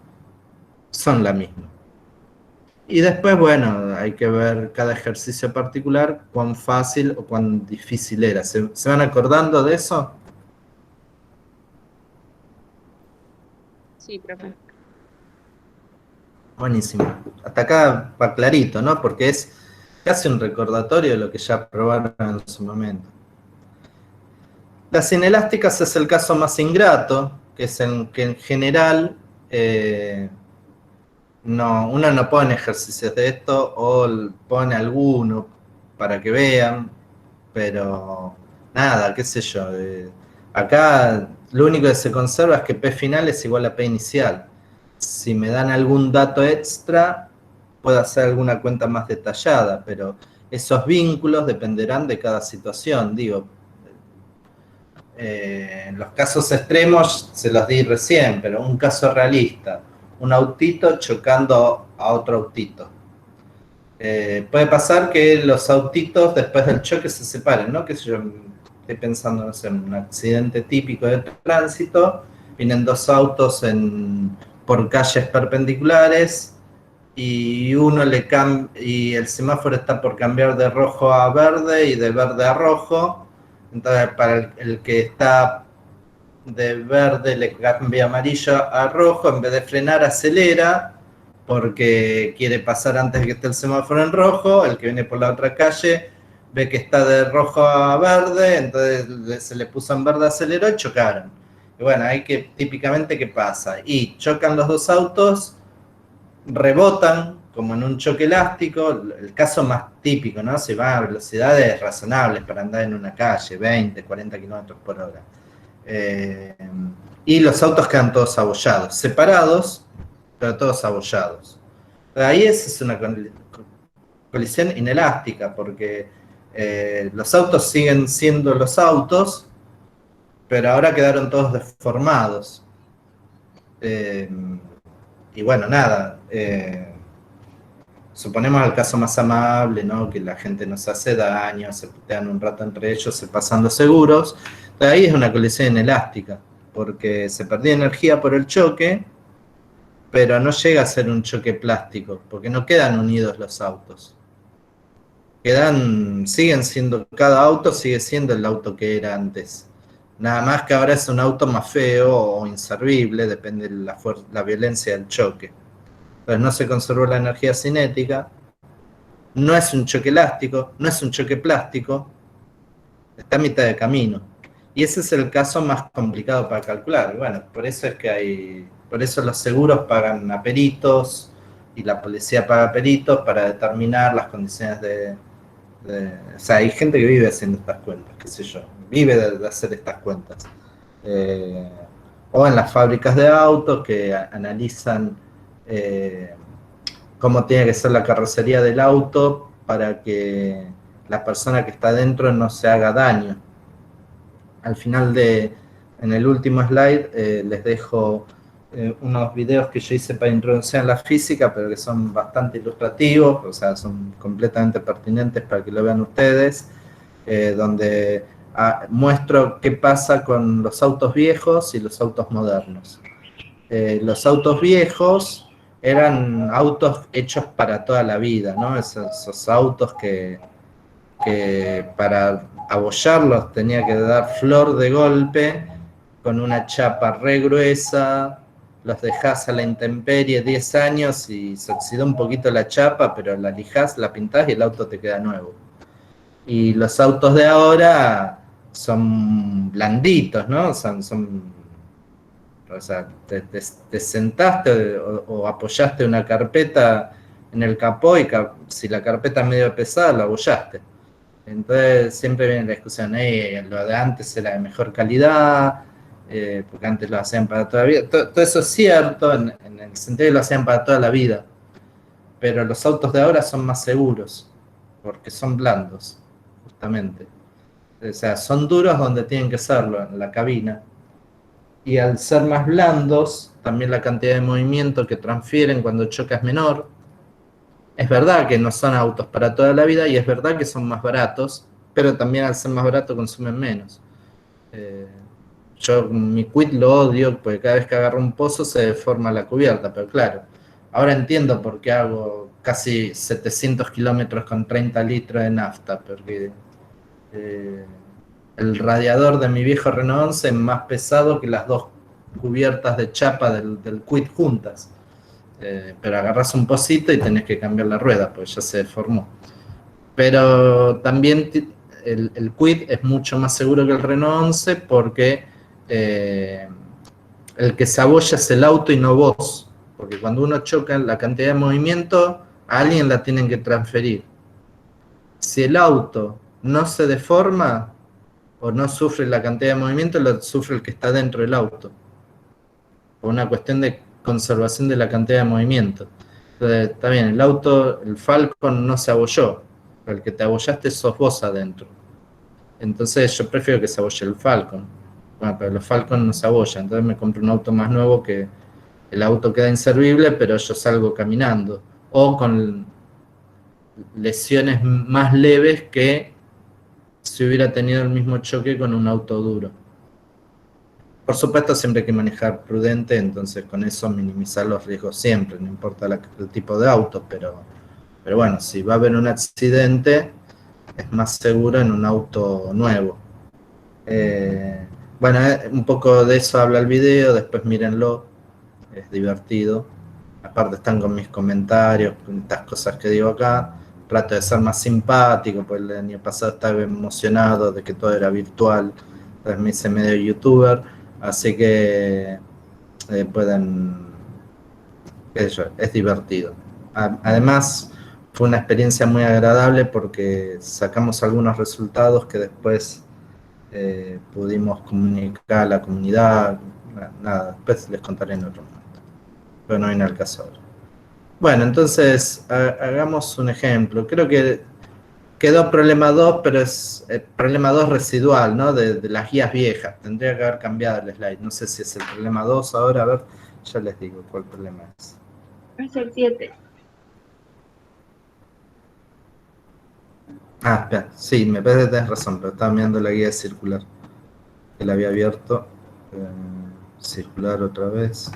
son la misma. Y después, bueno, hay que ver cada ejercicio particular, cuán fácil o cuán difícil era. ¿Se van acordando de eso? Sí, profe. Buenísimo. Hasta acá va clarito, ¿no? Porque es casi un recordatorio de lo que ya probaron en su momento. Las inelásticas es el caso más ingrato, que es en que en general no, uno no pone ejercicios de esto o pone alguno para que vean, pero nada, qué sé yo. Acá lo único que se conserva es que P final es igual a P inicial. Si me dan algún dato extra, puedo hacer alguna cuenta más detallada, pero esos vínculos dependerán de cada situación. Digo, en los casos extremos se los di recién, pero un caso realista, un autito chocando a otro autito. Puede pasar que los autitos después del choque se separen, ¿no? Que yo estoy pensando, no sé, en un accidente típico de tránsito, vienen dos autos por calles perpendiculares y y el semáforo está por cambiar de rojo a verde y de verde a rojo. Entonces, para el que está de verde le cambia amarillo a rojo, en vez de frenar acelera porque quiere pasar antes de que esté el semáforo en rojo. El que viene por la otra calle ve que está de rojo a verde, entonces se le puso en verde, aceleró y chocaron. Y bueno, ahí que típicamente ¿qué pasa? Y chocan los dos autos, rebotan como en un choque elástico, el caso más típico, ¿no? Se va a velocidades razonables para andar en una calle, 20, 40 kilómetros por hora. Eh, y los autos quedan todos abollados, separados, pero todos abollados. Ahí es una colisión inelástica, porque los autos siguen siendo los autos, pero ahora quedaron todos deformados. Eh, y bueno, nada, suponemos el caso más amable, ¿no? Que la gente no se hace daño, se putean un rato entre ellos, se pasan los seguros. Entonces, ahí es una colisión inelástica, porque se perdió energía por el choque, pero no llega a ser un choque plástico, porque no quedan unidos los autos. Siguen siendo, cada auto sigue siendo el auto que era antes. Nada más que ahora es un auto más feo o inservible, depende de la violencia del choque. Entonces no se conservó la energía cinética, no es un choque elástico, no es un choque plástico, está a mitad de camino. Y ese es el caso más complicado para calcular. Bueno, por eso es que por eso los seguros pagan a peritos y la policía paga peritos para determinar las condiciones o sea, hay gente que vive haciendo estas cuentas, qué sé yo, vive de hacer estas cuentas. Eh, o en las fábricas de autos que analizan cómo tiene que ser la carrocería del auto para que la persona que está dentro no se haga daño. Al final en el último slide, les dejo unos videos que yo hice para introducción a la física, pero que son bastante ilustrativos, o sea, son completamente pertinentes para que lo vean ustedes, donde muestro qué pasa con los autos viejos y los autos modernos. Los autos viejos eran autos hechos para toda la vida, ¿no? Esos autos que para abollarlos tenía que dar flor de golpe con una chapa re gruesa, los dejás a la intemperie 10 años y se oxidó un poquito la chapa, pero la lijás, la pintás y el auto te queda nuevo. Y los autos de ahora son blanditos, ¿no? O sea, te sentaste o apoyaste una carpeta en el capó y si la carpeta es medio pesada, la abollaste. Entonces siempre viene la discusión, lo de antes era de mejor calidad, porque antes lo hacían para toda la vida. Todo eso es cierto en el sentido de que lo hacían para toda la vida, pero los autos de ahora son más seguros, porque son blandos, justamente. O sea, son duros donde tienen que serlo, en la cabina. Y al ser más blandos, también la cantidad de movimiento que transfieren cuando choca es menor. Es verdad que no son autos para toda la vida y es verdad que son más baratos, pero también al ser más baratos consumen menos. Eh, yo mi quid lo odio porque cada vez que agarro un pozo se deforma la cubierta, pero claro, Ahora entiendo por qué hago casi 700 kilómetros con 30 litros de nafta, porque eh, el radiador de mi viejo Renault 11 es más pesado que las dos cubiertas de chapa del Quid juntas. Pero agarras un pocito y tenés que cambiar la rueda, pues ya se deformó. Pero también el Quid es mucho más seguro que el Renault 11 porque eh, el que se abolla es el auto y no vos. Porque cuando uno choca, la cantidad de movimiento a alguien la tienen que transferir. Si el auto no se deforma o no sufre la cantidad de movimiento, lo sufre el que está dentro del auto. Por una cuestión de conservación de la cantidad de movimiento. Entonces, está bien, el auto, el Falcon no se abolló, pero el que te abollaste sos vos adentro. Entonces yo prefiero que se abolle el Falcon. Bueno, pero los Falcon no se abollan, entonces me compro un auto más nuevo que el auto queda inservible, pero yo salgo caminando. O con lesiones más leves que si hubiera tenido el mismo choque con un auto duro. Por supuesto, siempre hay que manejar prudente, entonces con eso minimizar los riesgos siempre, no importa el tipo de auto, pero bueno, si va a haber un accidente, es más seguro en un auto nuevo. Bueno, un poco de eso habla el video, después mírenlo, es divertido. Aparte están con mis comentarios, con estas cosas que digo acá. Trato de ser más simpático, pues el año pasado estaba emocionado de que todo era virtual, entonces me hice medio youtuber, así que pueden, qué sé yo, es divertido. Además, fue una experiencia muy agradable porque sacamos algunos resultados que después pudimos comunicar a la comunidad. Nada, después les contaré en otro momento, pero no viene al caso ahora. Bueno, entonces hagamos un ejemplo. Creo que quedó problema 2, pero es el problema 2 residual, ¿no? De las guías viejas. Tendría que haber cambiado el slide. No sé si es el problema 2 ahora. A ver, ya les digo cuál problema es. Es el 7. Ah, espera. Sí, me parece que tenés razón, pero estaba mirando la guía circular. Que la había abierto. Circular otra vez.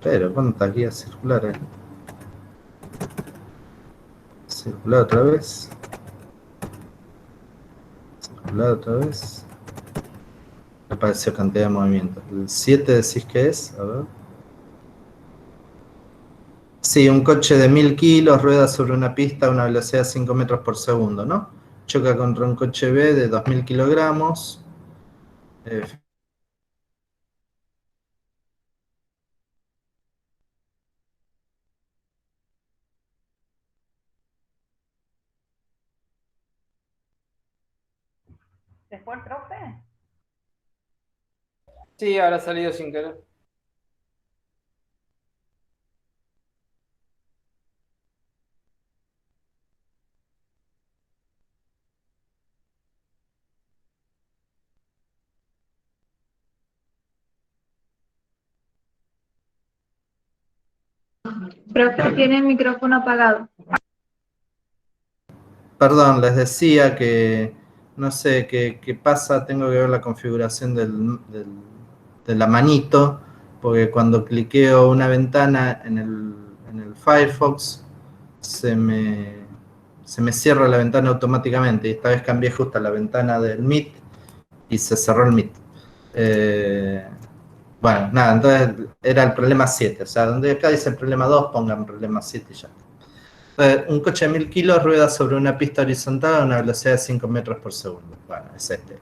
Pero, ¿cuántas guías circulares? Circular otra vez. Circular otra vez. Apareció cantidad de movimientos. ¿El 7 decís que es? A ver. Sí, un coche de 1000 kilos rueda sobre una pista a una velocidad de 5 metros por segundo, ¿no? Choca contra un coche B de 2000 kilogramos. ¿Se fue el profe? Sí, habrá salido sin querer. Profe, tiene el micrófono apagado. Perdón, les decía que no sé qué pasa, tengo que ver la configuración de la manito, porque cuando cliqueo una ventana en el Firefox se me cierra la ventana automáticamente, y esta vez cambié justo a la ventana del Meet y se cerró el Meet. Bueno, nada, entonces era el problema 7, o sea, donde acá dice el problema 2, pongan problema 7 y ya. Un coche de 1000 kilos rueda sobre una pista horizontal a una velocidad de 5 metros por segundo. Bueno, es este.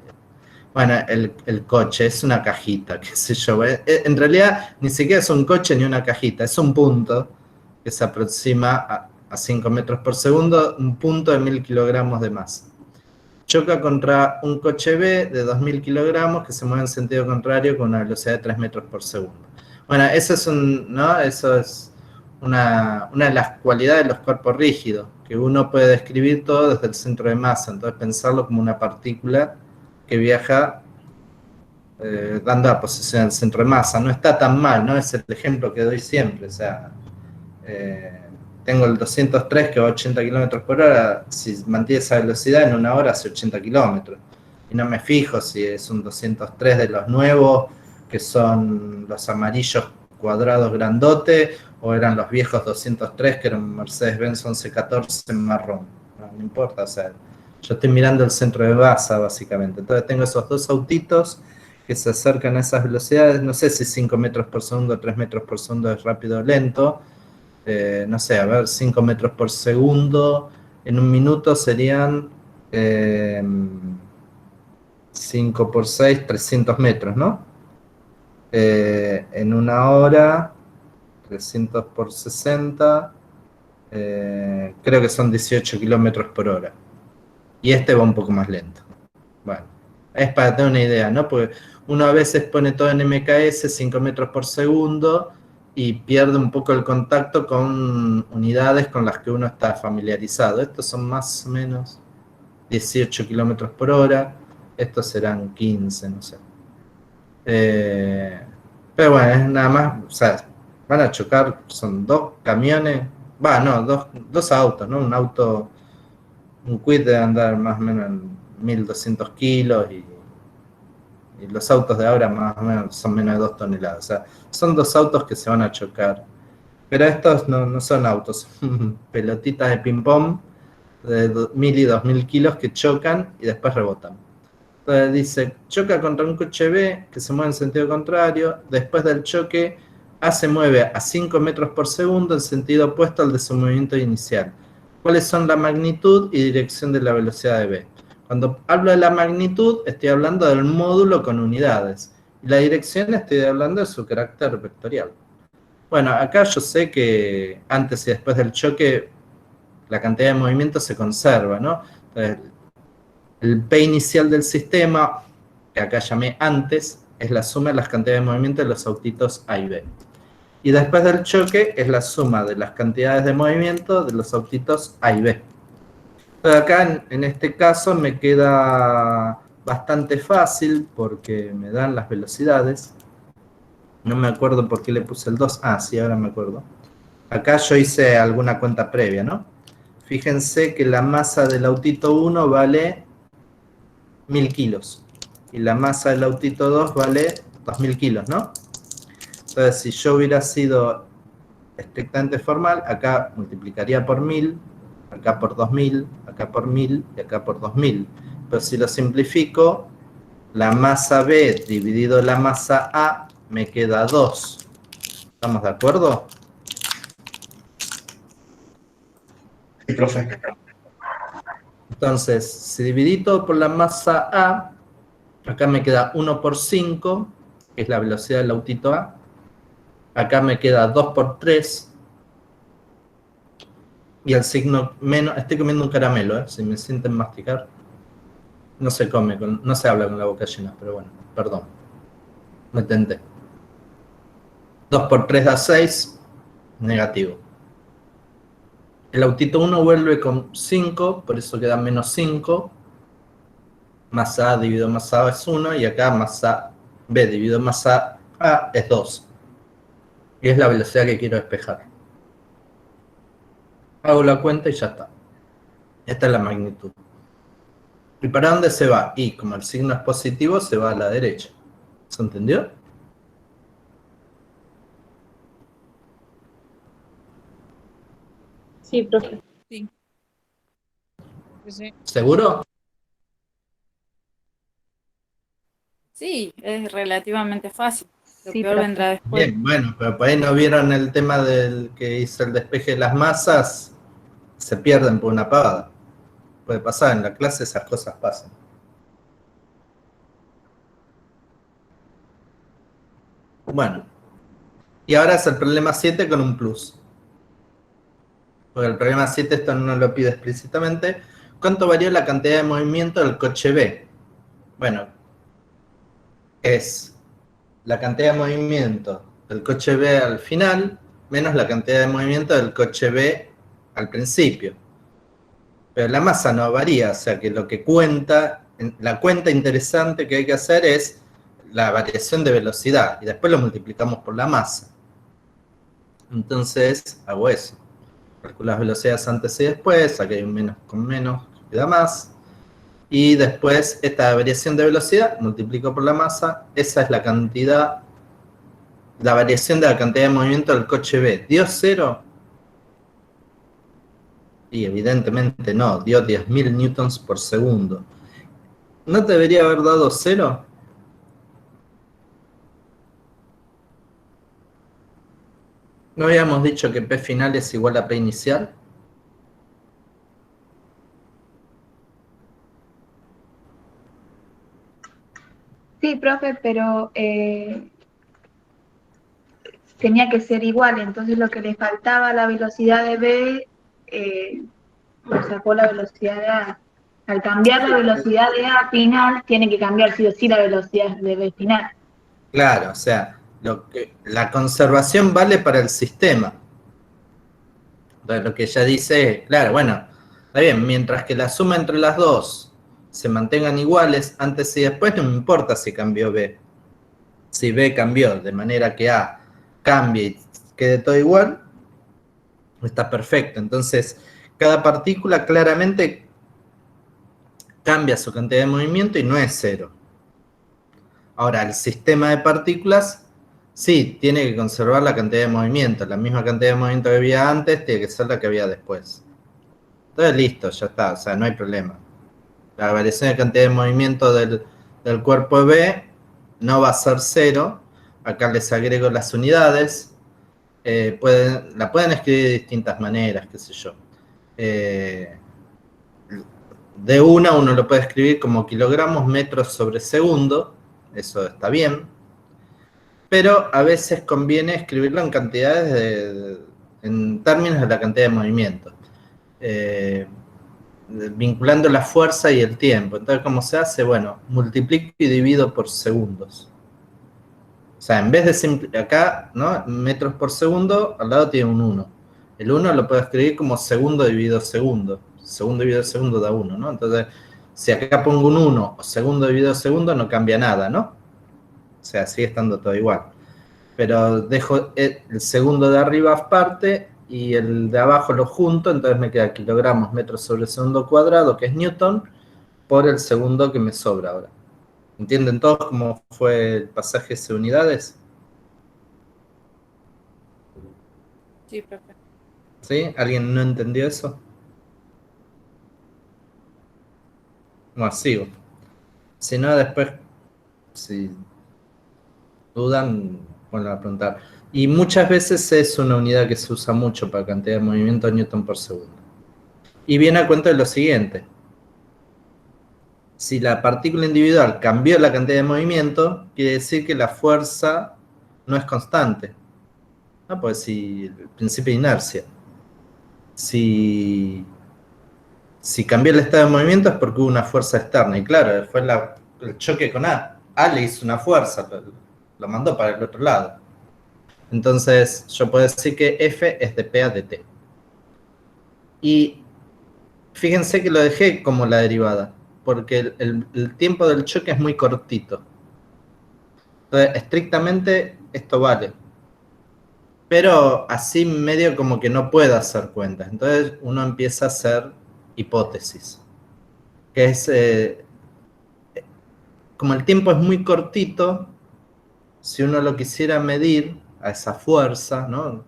Bueno, el coche es una cajita, qué sé yo. En realidad ni siquiera es un coche ni una cajita, es un punto que se aproxima a 5 metros por segundo, un punto de 1000 kilogramos de masa. Choca contra un coche B de 2000 kilogramos que se mueve en sentido contrario con una velocidad de 3 metros por segundo. Bueno, eso es una de las cualidades de los cuerpos rígidos, que uno puede describir todo desde el centro de masa, entonces pensarlo como una partícula que viaja dando la posición del centro de masa. No está tan mal, ¿no? Es el ejemplo que doy siempre, o sea, tengo el 203 que va a 80 kilómetros por hora, si mantiene esa velocidad en una hora hace 80 kilómetros. Y no me fijo si es un 203 de los nuevos, que son los amarillos cuadrado grandote, o eran los viejos 203, que era un Mercedes-Benz 1114 marrón. No importa, o sea, yo estoy mirando el centro de Baza, básicamente. Entonces tengo esos dos autitos que se acercan a esas velocidades, no sé si 5 metros por segundo, 3 metros por segundo es rápido o lento, no sé, a ver, 5 metros por segundo, en un minuto serían 5 por 6, 300 metros, ¿no? En una hora, 300 por 60, creo que son 18 kilómetros por hora. Y este va un poco más lento. Bueno, es para tener una idea, ¿no? Porque uno a veces pone todo en MKS, 5 metros por segundo, y pierde un poco el contacto con unidades con las que uno está familiarizado. Estos son más o menos 18 kilómetros por hora, estos serán 15, no sé. Pero bueno, es nada más, o sea, van a chocar, son dos camiones, dos autos, ¿no? Un auto, un Kwid debe andar más o menos en 1200 kilos y los autos de ahora más o menos son menos de 2 toneladas. O sea, son dos autos que se van a chocar. Pero estos no son autos, son pelotitas de ping-pong de 1000 y 2000 kilos que chocan y después rebotan. Entonces dice, choca contra un coche B que se mueve en sentido contrario, después del choque A se mueve a 5 metros por segundo en sentido opuesto al de su movimiento inicial. ¿Cuáles son la magnitud y dirección de la velocidad de B? Cuando hablo de la magnitud, estoy hablando del módulo con unidades. Y la dirección, estoy hablando de su carácter vectorial. Bueno, acá yo sé que antes y después del choque, la cantidad de movimiento se conserva, ¿no? Entonces, el P inicial del sistema, que acá llamé antes, es la suma de las cantidades de movimiento de los autitos A y B. Y después del choque es la suma de las cantidades de movimiento de los autitos A y B. Entonces acá en este caso me queda bastante fácil porque me dan las velocidades. No me acuerdo por qué le puse el 2. Ah, sí, ahora me acuerdo. Acá yo hice alguna cuenta previa, ¿no? Fíjense que la masa del autito 1 vale 1000 kilos. Y la masa del autito 2 vale 2000 kilos, ¿no? Entonces, si yo hubiera sido estrictamente formal, acá multiplicaría por 1000, acá por 2000, acá por 1000 y acá por 2000. Pero si lo simplifico, la masa B dividido la masa A me queda 2. ¿Estamos de acuerdo? Sí, profe. Entonces, si dividí todo por la masa A, acá me queda 1 por 5, que es la velocidad del autito A. Acá me queda 2 por 3. Y el signo menos, estoy comiendo un caramelo, si me sienten masticar. No se come, no se habla con la boca llena, pero bueno, perdón. Me tenté. 2 por 3 da 6, negativo. El autito 1 vuelve con 5, por eso queda menos 5. Masa A dividido masa A es 1, y acá masa B dividido masa A es 2. Y es la velocidad que quiero despejar. Hago la cuenta y ya está. Esta es la magnitud. ¿Y para dónde se va? Y como el signo es positivo, se va a la derecha. ¿Se entendió? Sí, profe. Sí. Sí. ¿Seguro? Sí, es relativamente fácil. Lo Sí, peor profe. vendrá después. Bien, bueno, pero por ahí no vieron el tema del que hizo el despeje de las masas, se pierden por una pavada. Puede pasar, en la clase esas cosas pasan. Bueno, y ahora es el problema 7 con un plus. Porque el problema 7 esto no lo pide explícitamente. ¿Cuánto varió la cantidad de movimiento del coche B? Bueno, es la cantidad de movimiento del coche B al final menos la cantidad de movimiento del coche B al principio. Pero la masa no varía, o sea que lo que cuenta, la cuenta interesante que hay que hacer es la variación de velocidad y después lo multiplicamos por la masa. Entonces hago eso. Calculo las velocidades antes y después, saqué un menos con menos, queda más. Y después esta variación de velocidad multiplico por la masa, esa es la cantidad la variación de la cantidad de movimiento del coche B, ¿dio 0? Y evidentemente no, dio 10.000 newtons por segundo. ¿No debería haber dado 0? ¿No habíamos dicho que P final es igual a P inicial? Sí, profe, pero tenía que ser igual, entonces lo que le faltaba a la velocidad de B, lo sacó la velocidad de A. Al cambiar la velocidad de A final, tiene que cambiar sí o sí la velocidad de B final. Claro, o sea, la conservación vale para el sistema. Entonces lo que ella dice es, claro, bueno, está bien, mientras que la suma entre las dos se mantengan iguales, antes y después, no me importa si cambió B. Si B cambió de manera que A cambie y quede todo igual, está perfecto. Entonces, cada partícula claramente cambia su cantidad de movimiento y no es 0. Ahora, el sistema de partículas sí tiene que conservar la cantidad de movimiento. La misma cantidad de movimiento que había antes tiene que ser la que había después. Entonces, listo, ya está, o sea, no hay problema. La variación de cantidad de movimiento del cuerpo B no va a ser 0. Acá les agrego las unidades. La pueden escribir de distintas maneras, qué sé yo. De uno lo puede escribir como kilogramos metros sobre segundo. Eso está bien. Pero a veces conviene escribirlo en cantidades en términos de la cantidad de movimiento. Vinculando la fuerza y el tiempo. Entonces, ¿cómo se hace? Bueno, multiplico y divido por segundos. O sea, en vez de acá, ¿no? Metros por segundo, al lado tiene un 1. El 1 lo puedo escribir como segundo dividido segundo. Segundo dividido segundo da 1, ¿no? Entonces, si acá pongo un 1 o segundo dividido segundo, no cambia nada, ¿no? O sea, sigue estando todo igual. Pero dejo el segundo de arriba aparte y el de abajo lo junto, entonces me queda kilogramos metros sobre segundo cuadrado, que es newton, por el segundo que me sobra ahora. ¿Entienden todos cómo fue el pasaje de unidades? Sí, profe. ¿Sí? ¿Alguien no entendió eso? Bueno, sigo. Si no, después, si dudan, vuelvan a preguntar. Y muchas veces es una unidad que se usa mucho para cantidad de movimiento newton por segundo. Y viene a cuenta de lo siguiente. Si la partícula individual cambió la cantidad de movimiento, quiere decir que la fuerza no es constante. ¿No? Pues si el principio de inercia. Si cambió el estado de movimiento es porque hubo una fuerza externa. Y claro, fue el choque con A. A le hizo una fuerza, lo mandó para el otro lado. Entonces, yo puedo decir que F es de P a dt. Y fíjense que lo dejé como la derivada, porque el tiempo del choque es muy cortito. Entonces, estrictamente, esto vale. Pero así medio como que no puedo hacer cuentas. Entonces, uno empieza a hacer hipótesis. Que es, como el tiempo es muy cortito, si uno lo quisiera medir a esa fuerza, ¿no?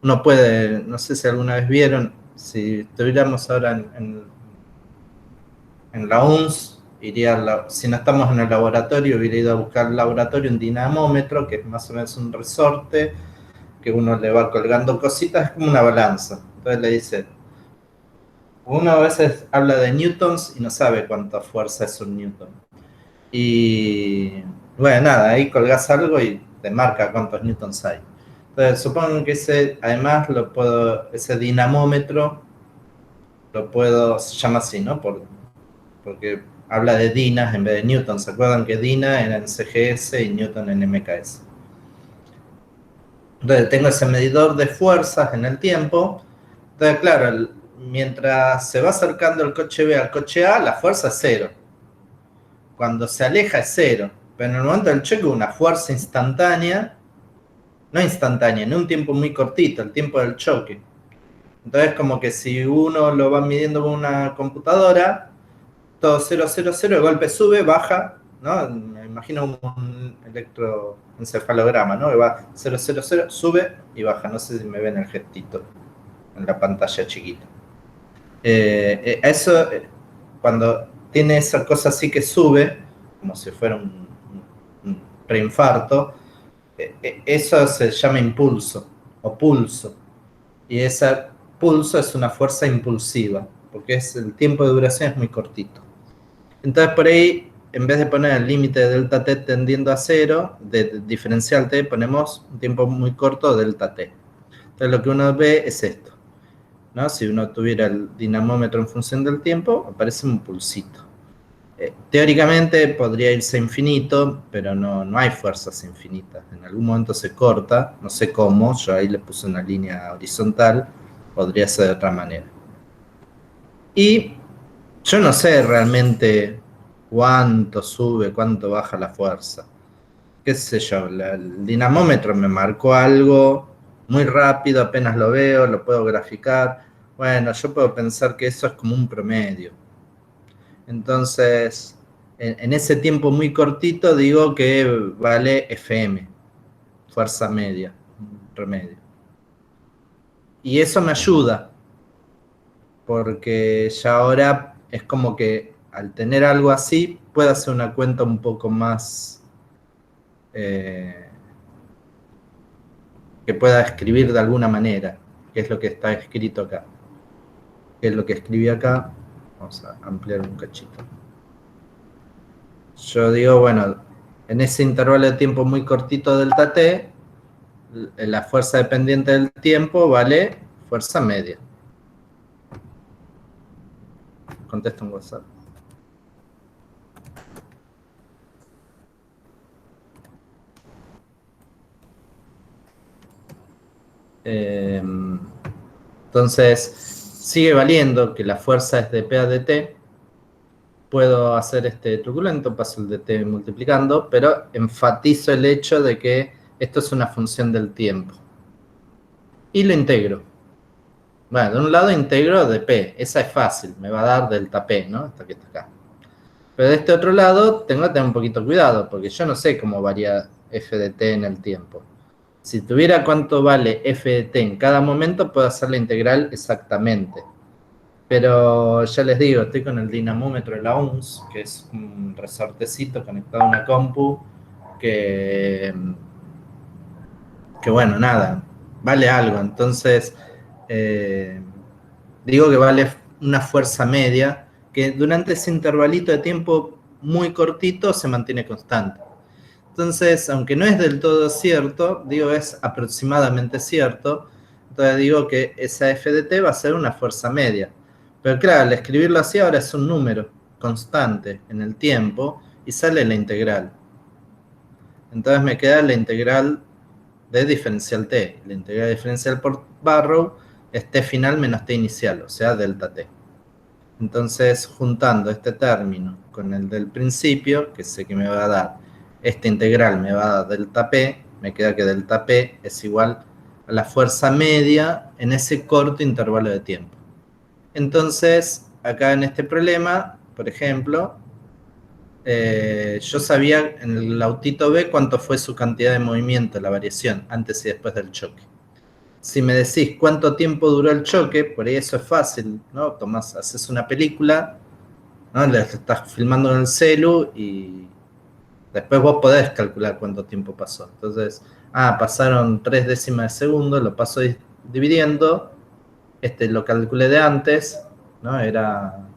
Uno puede, no sé si alguna vez vieron, si estuviéramos ahora en la UNS, si no estamos en el laboratorio, hubiera ido a buscar el laboratorio un dinamómetro, que es más o menos un resorte, que uno le va colgando cositas, es como una balanza. Entonces le dice, uno a veces habla de newtons y no sabe cuánta fuerza es un newton. Y bueno, nada, ahí colgás algo y te marca cuántos newtons hay. Entonces, supongo que además ese dinamómetro se llama así, ¿no? Porque habla de dinas en vez de newtons. ¿Se acuerdan que dina era en CGS y newton en MKS? Entonces, tengo ese medidor de fuerzas en el tiempo. Entonces, claro, mientras se va acercando el coche B al coche A, la fuerza es 0. Cuando se aleja es 0. Pero en el momento del choque, una fuerza instantánea, no instantánea, en un tiempo muy cortito, el tiempo del choque. Entonces, como que si uno lo va midiendo con una computadora, todo 0, 0, 0, de golpe sube, baja, ¿no? Me imagino electroencefalograma, ¿no? Que va 0, 0, 0, sube y baja. No sé si me ven el gestito en la pantalla chiquita. Eso, cuando tiene esa cosa así que sube, como si fuera un preinfarto, eso se llama impulso o pulso. Y ese pulso es una fuerza impulsiva, porque el tiempo de duración es muy cortito. Entonces por ahí, en vez de poner el límite de delta t tendiendo a 0, de diferencial t, ponemos un tiempo muy corto de delta t. Entonces lo que uno ve es esto, ¿no? Si uno tuviera el dinamómetro en función del tiempo, aparece un pulsito. Teóricamente podría irse a infinito, pero no hay fuerzas infinitas. En algún momento se corta, no sé cómo, yo ahí le puse una línea horizontal, podría ser de otra manera. Y yo no sé realmente cuánto sube, cuánto baja la fuerza. Qué sé yo, el dinamómetro me marcó algo muy rápido, apenas lo veo, lo puedo graficar. Bueno, yo puedo pensar que eso es como un promedio. Entonces, en ese tiempo muy cortito digo que vale FM, fuerza media, remedio. Y eso me ayuda, porque ya ahora es como que al tener algo así, puedo hacer una cuenta un poco más que pueda escribir de alguna manera, que es lo que está escrito acá. Que es lo que escribí acá. Vamos a ampliar un cachito. Yo digo, bueno, en ese intervalo de tiempo muy cortito delta t, la fuerza dependiente del tiempo vale fuerza media. Contesto en WhatsApp. Entonces, sigue valiendo que la fuerza es de P a dt. Puedo hacer este truculento, paso el dt multiplicando, pero enfatizo el hecho de que esto es una función del tiempo. Y lo integro. Bueno, de un lado integro de P, esa es fácil, me va a dar delta P, ¿no? Esta que está acá. Pero de este otro lado tengo que tener un poquito cuidado, porque yo no sé cómo varía f de t en el tiempo. Si tuviera cuánto vale f de t en cada momento, puedo hacer la integral exactamente. Pero ya les digo, estoy con el dinamómetro de la ONS, que es un resortecito conectado a una compu, que bueno, nada, vale algo. Entonces, digo que vale una fuerza media, que durante ese intervalito de tiempo muy cortito se mantiene constante. Entonces, aunque no es del todo cierto, digo es aproximadamente cierto, entonces digo que esa f de t va a ser una fuerza media. Pero claro, al escribirlo así ahora es un número constante en el tiempo y sale la integral. Entonces me queda la integral de diferencial t. La integral diferencial por Barrow es t final menos t inicial, o sea, delta t. Entonces, juntando este término con el del principio, que sé que me va a dar, esta integral me va a dar delta p, me queda que delta p es igual a la fuerza media en ese corto intervalo de tiempo. Entonces, acá en este problema, por ejemplo, yo sabía en el autito B cuánto fue su cantidad de movimiento, la variación, antes y después del choque. Si me decís cuánto tiempo duró el choque, por ahí eso es fácil, ¿no? Tomás, haces una película, ¿no? Le estás filmando en el celu y después vos podés calcular cuánto tiempo pasó. Entonces, pasaron 3 décimas de segundo, lo paso dividiendo, lo calculé de antes, ¿no? Era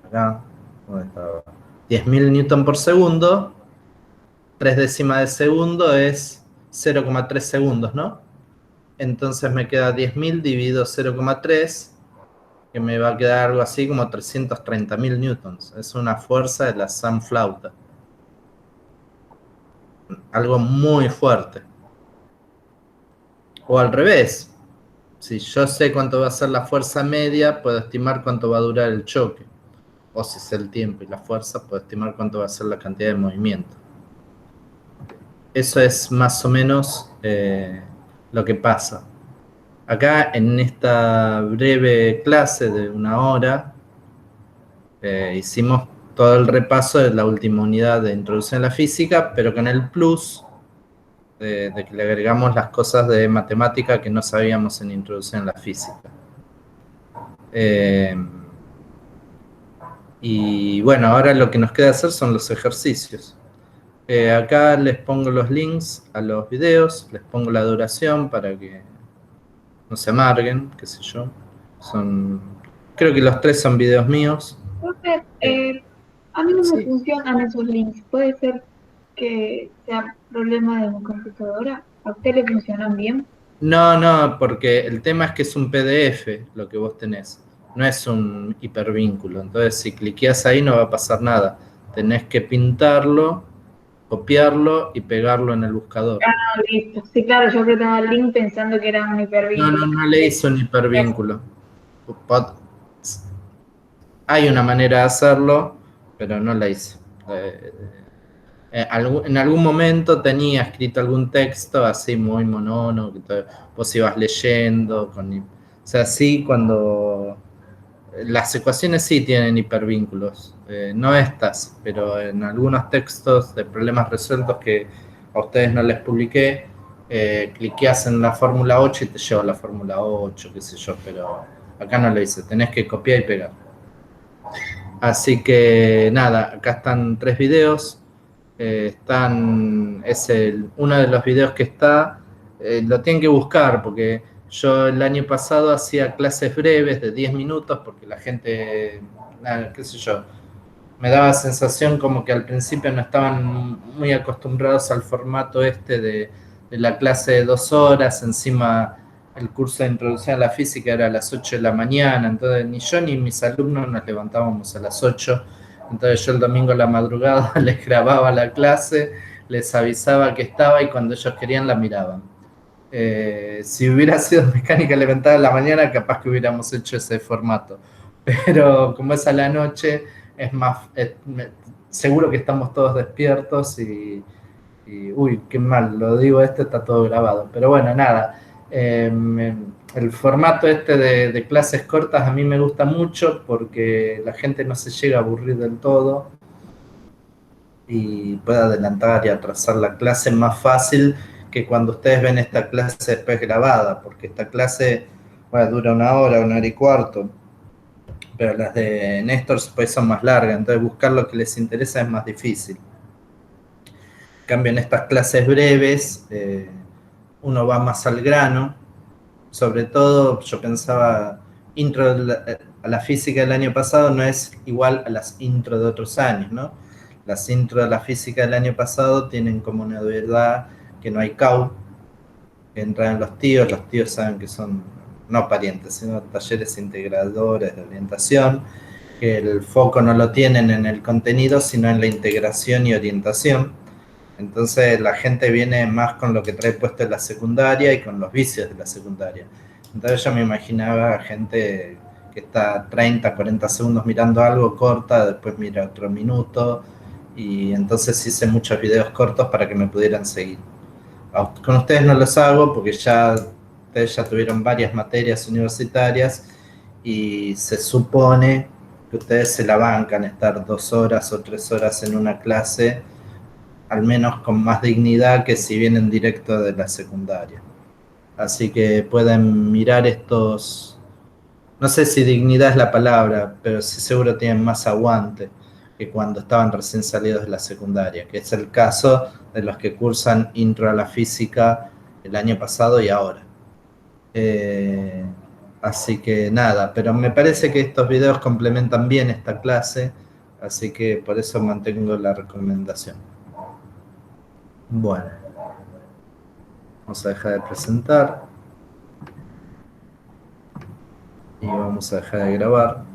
acá, ¿dónde estaba? 10.000 newton por segundo, 3 décimas de segundo es 0,3 segundos, ¿no? Entonces me queda 10.000 dividido 0,3, que me va a quedar algo así como 330.000 newtons. Es una fuerza de la Sunflauta. Algo muy fuerte. O al revés. Si yo sé cuánto va a ser la fuerza media, puedo estimar cuánto va a durar el choque. O si sé el tiempo y la fuerza, puedo estimar cuánto va a ser la cantidad de movimiento. Eso es más o menos lo que pasa. Acá en esta breve clase de 1 hora hicimos todo el repaso de la última unidad de introducción a la física, pero con el plus de que le agregamos las cosas de matemática que no sabíamos en introducción a la física. Y bueno, ahora lo que nos queda hacer son los ejercicios. Acá les pongo los links a los videos, les pongo la duración para que no se amarguen, qué sé yo. Creo que los 3 son videos míos. Profe, a mí no me Sí. funcionan esos links. ¿Puede ser que sea problema de mi computadora? ¿A usted le funcionan bien? No, porque el tema es que es un PDF lo que vos tenés, no es un hipervínculo. Entonces, si cliqueas ahí no va a pasar nada. Tenés que pintarlo, copiarlo y pegarlo en el buscador. Ah, listo. Sí, claro, yo apretaba el link pensando que era un hipervínculo. No le hice un hipervínculo. Hay una manera de hacerlo, pero no la hice. En algún momento tenía escrito algún texto así muy monótono, que vos ibas leyendo. O sea, sí, cuando las ecuaciones sí tienen hipervínculos, no estas, pero en algunos textos de problemas resueltos que a ustedes no les publiqué, cliqueas en la fórmula 8 y te lleva a la fórmula 8, qué sé yo, pero acá no lo hice, tenés que copiar y pegar. Así que nada, acá están 3 videos. Uno de los videos que está, lo tienen que buscar porque yo el año pasado hacía clases breves de 10 minutos porque la gente, qué sé yo, me daba sensación como que al principio no estaban muy acostumbrados al formato de la clase de 2 horas. Encima el curso de introducción a la física era a las 8 de la mañana, entonces ni yo ni mis alumnos nos levantábamos a las 8. Entonces yo el domingo a la madrugada les grababa la clase, les avisaba que estaba y cuando ellos querían la miraban. Si hubiera sido mecánica elemental a la mañana, capaz que hubiéramos hecho ese formato. Pero como es a la noche, es más, seguro que estamos todos despiertos y uy, qué mal, lo digo, está todo grabado. Pero bueno, nada, el formato de clases cortas a mí me gusta mucho porque la gente no se llega a aburrir del todo y puede adelantar y atrasar la clase más fácil que cuando ustedes ven esta clase después grabada, porque esta clase, bueno, dura 1 hora y cuarto, pero las de Néstor pues son más largas, entonces buscar lo que les interesa es más difícil. En cambio, en estas clases breves, uno va más al grano. Sobre todo, yo pensaba, intro a la física del año pasado no es igual a las intro de otros años, ¿no? Las intro de la física del año pasado tienen como una novedad que no hay CAU, que entran los tíos saben que son no parientes, sino talleres integradores de orientación, que el foco no lo tienen en el contenido, sino en la integración y orientación. Entonces la gente viene más con lo que trae puesto en la secundaria y con los vicios de la secundaria. Entonces yo me imaginaba gente que está 30, 40 segundos mirando algo, corta, después mira otro minuto, y entonces hice muchos videos cortos para que me pudieran seguir. Con ustedes no los hago porque ustedes ya tuvieron varias materias universitarias y se supone que ustedes se la bancan estar 2 horas o 3 horas en una clase, al menos con más dignidad que si vienen directo de la secundaria. Así que pueden mirar estos, no sé si dignidad es la palabra, pero sí seguro tienen más aguante que cuando estaban recién salidos de la secundaria, que es el caso de los que cursan intro a la física el año pasado y ahora. Así que nada, pero me parece que estos videos complementan bien esta clase, así que por eso mantengo la recomendación. Bueno, vamos a dejar de presentar y vamos a dejar de grabar.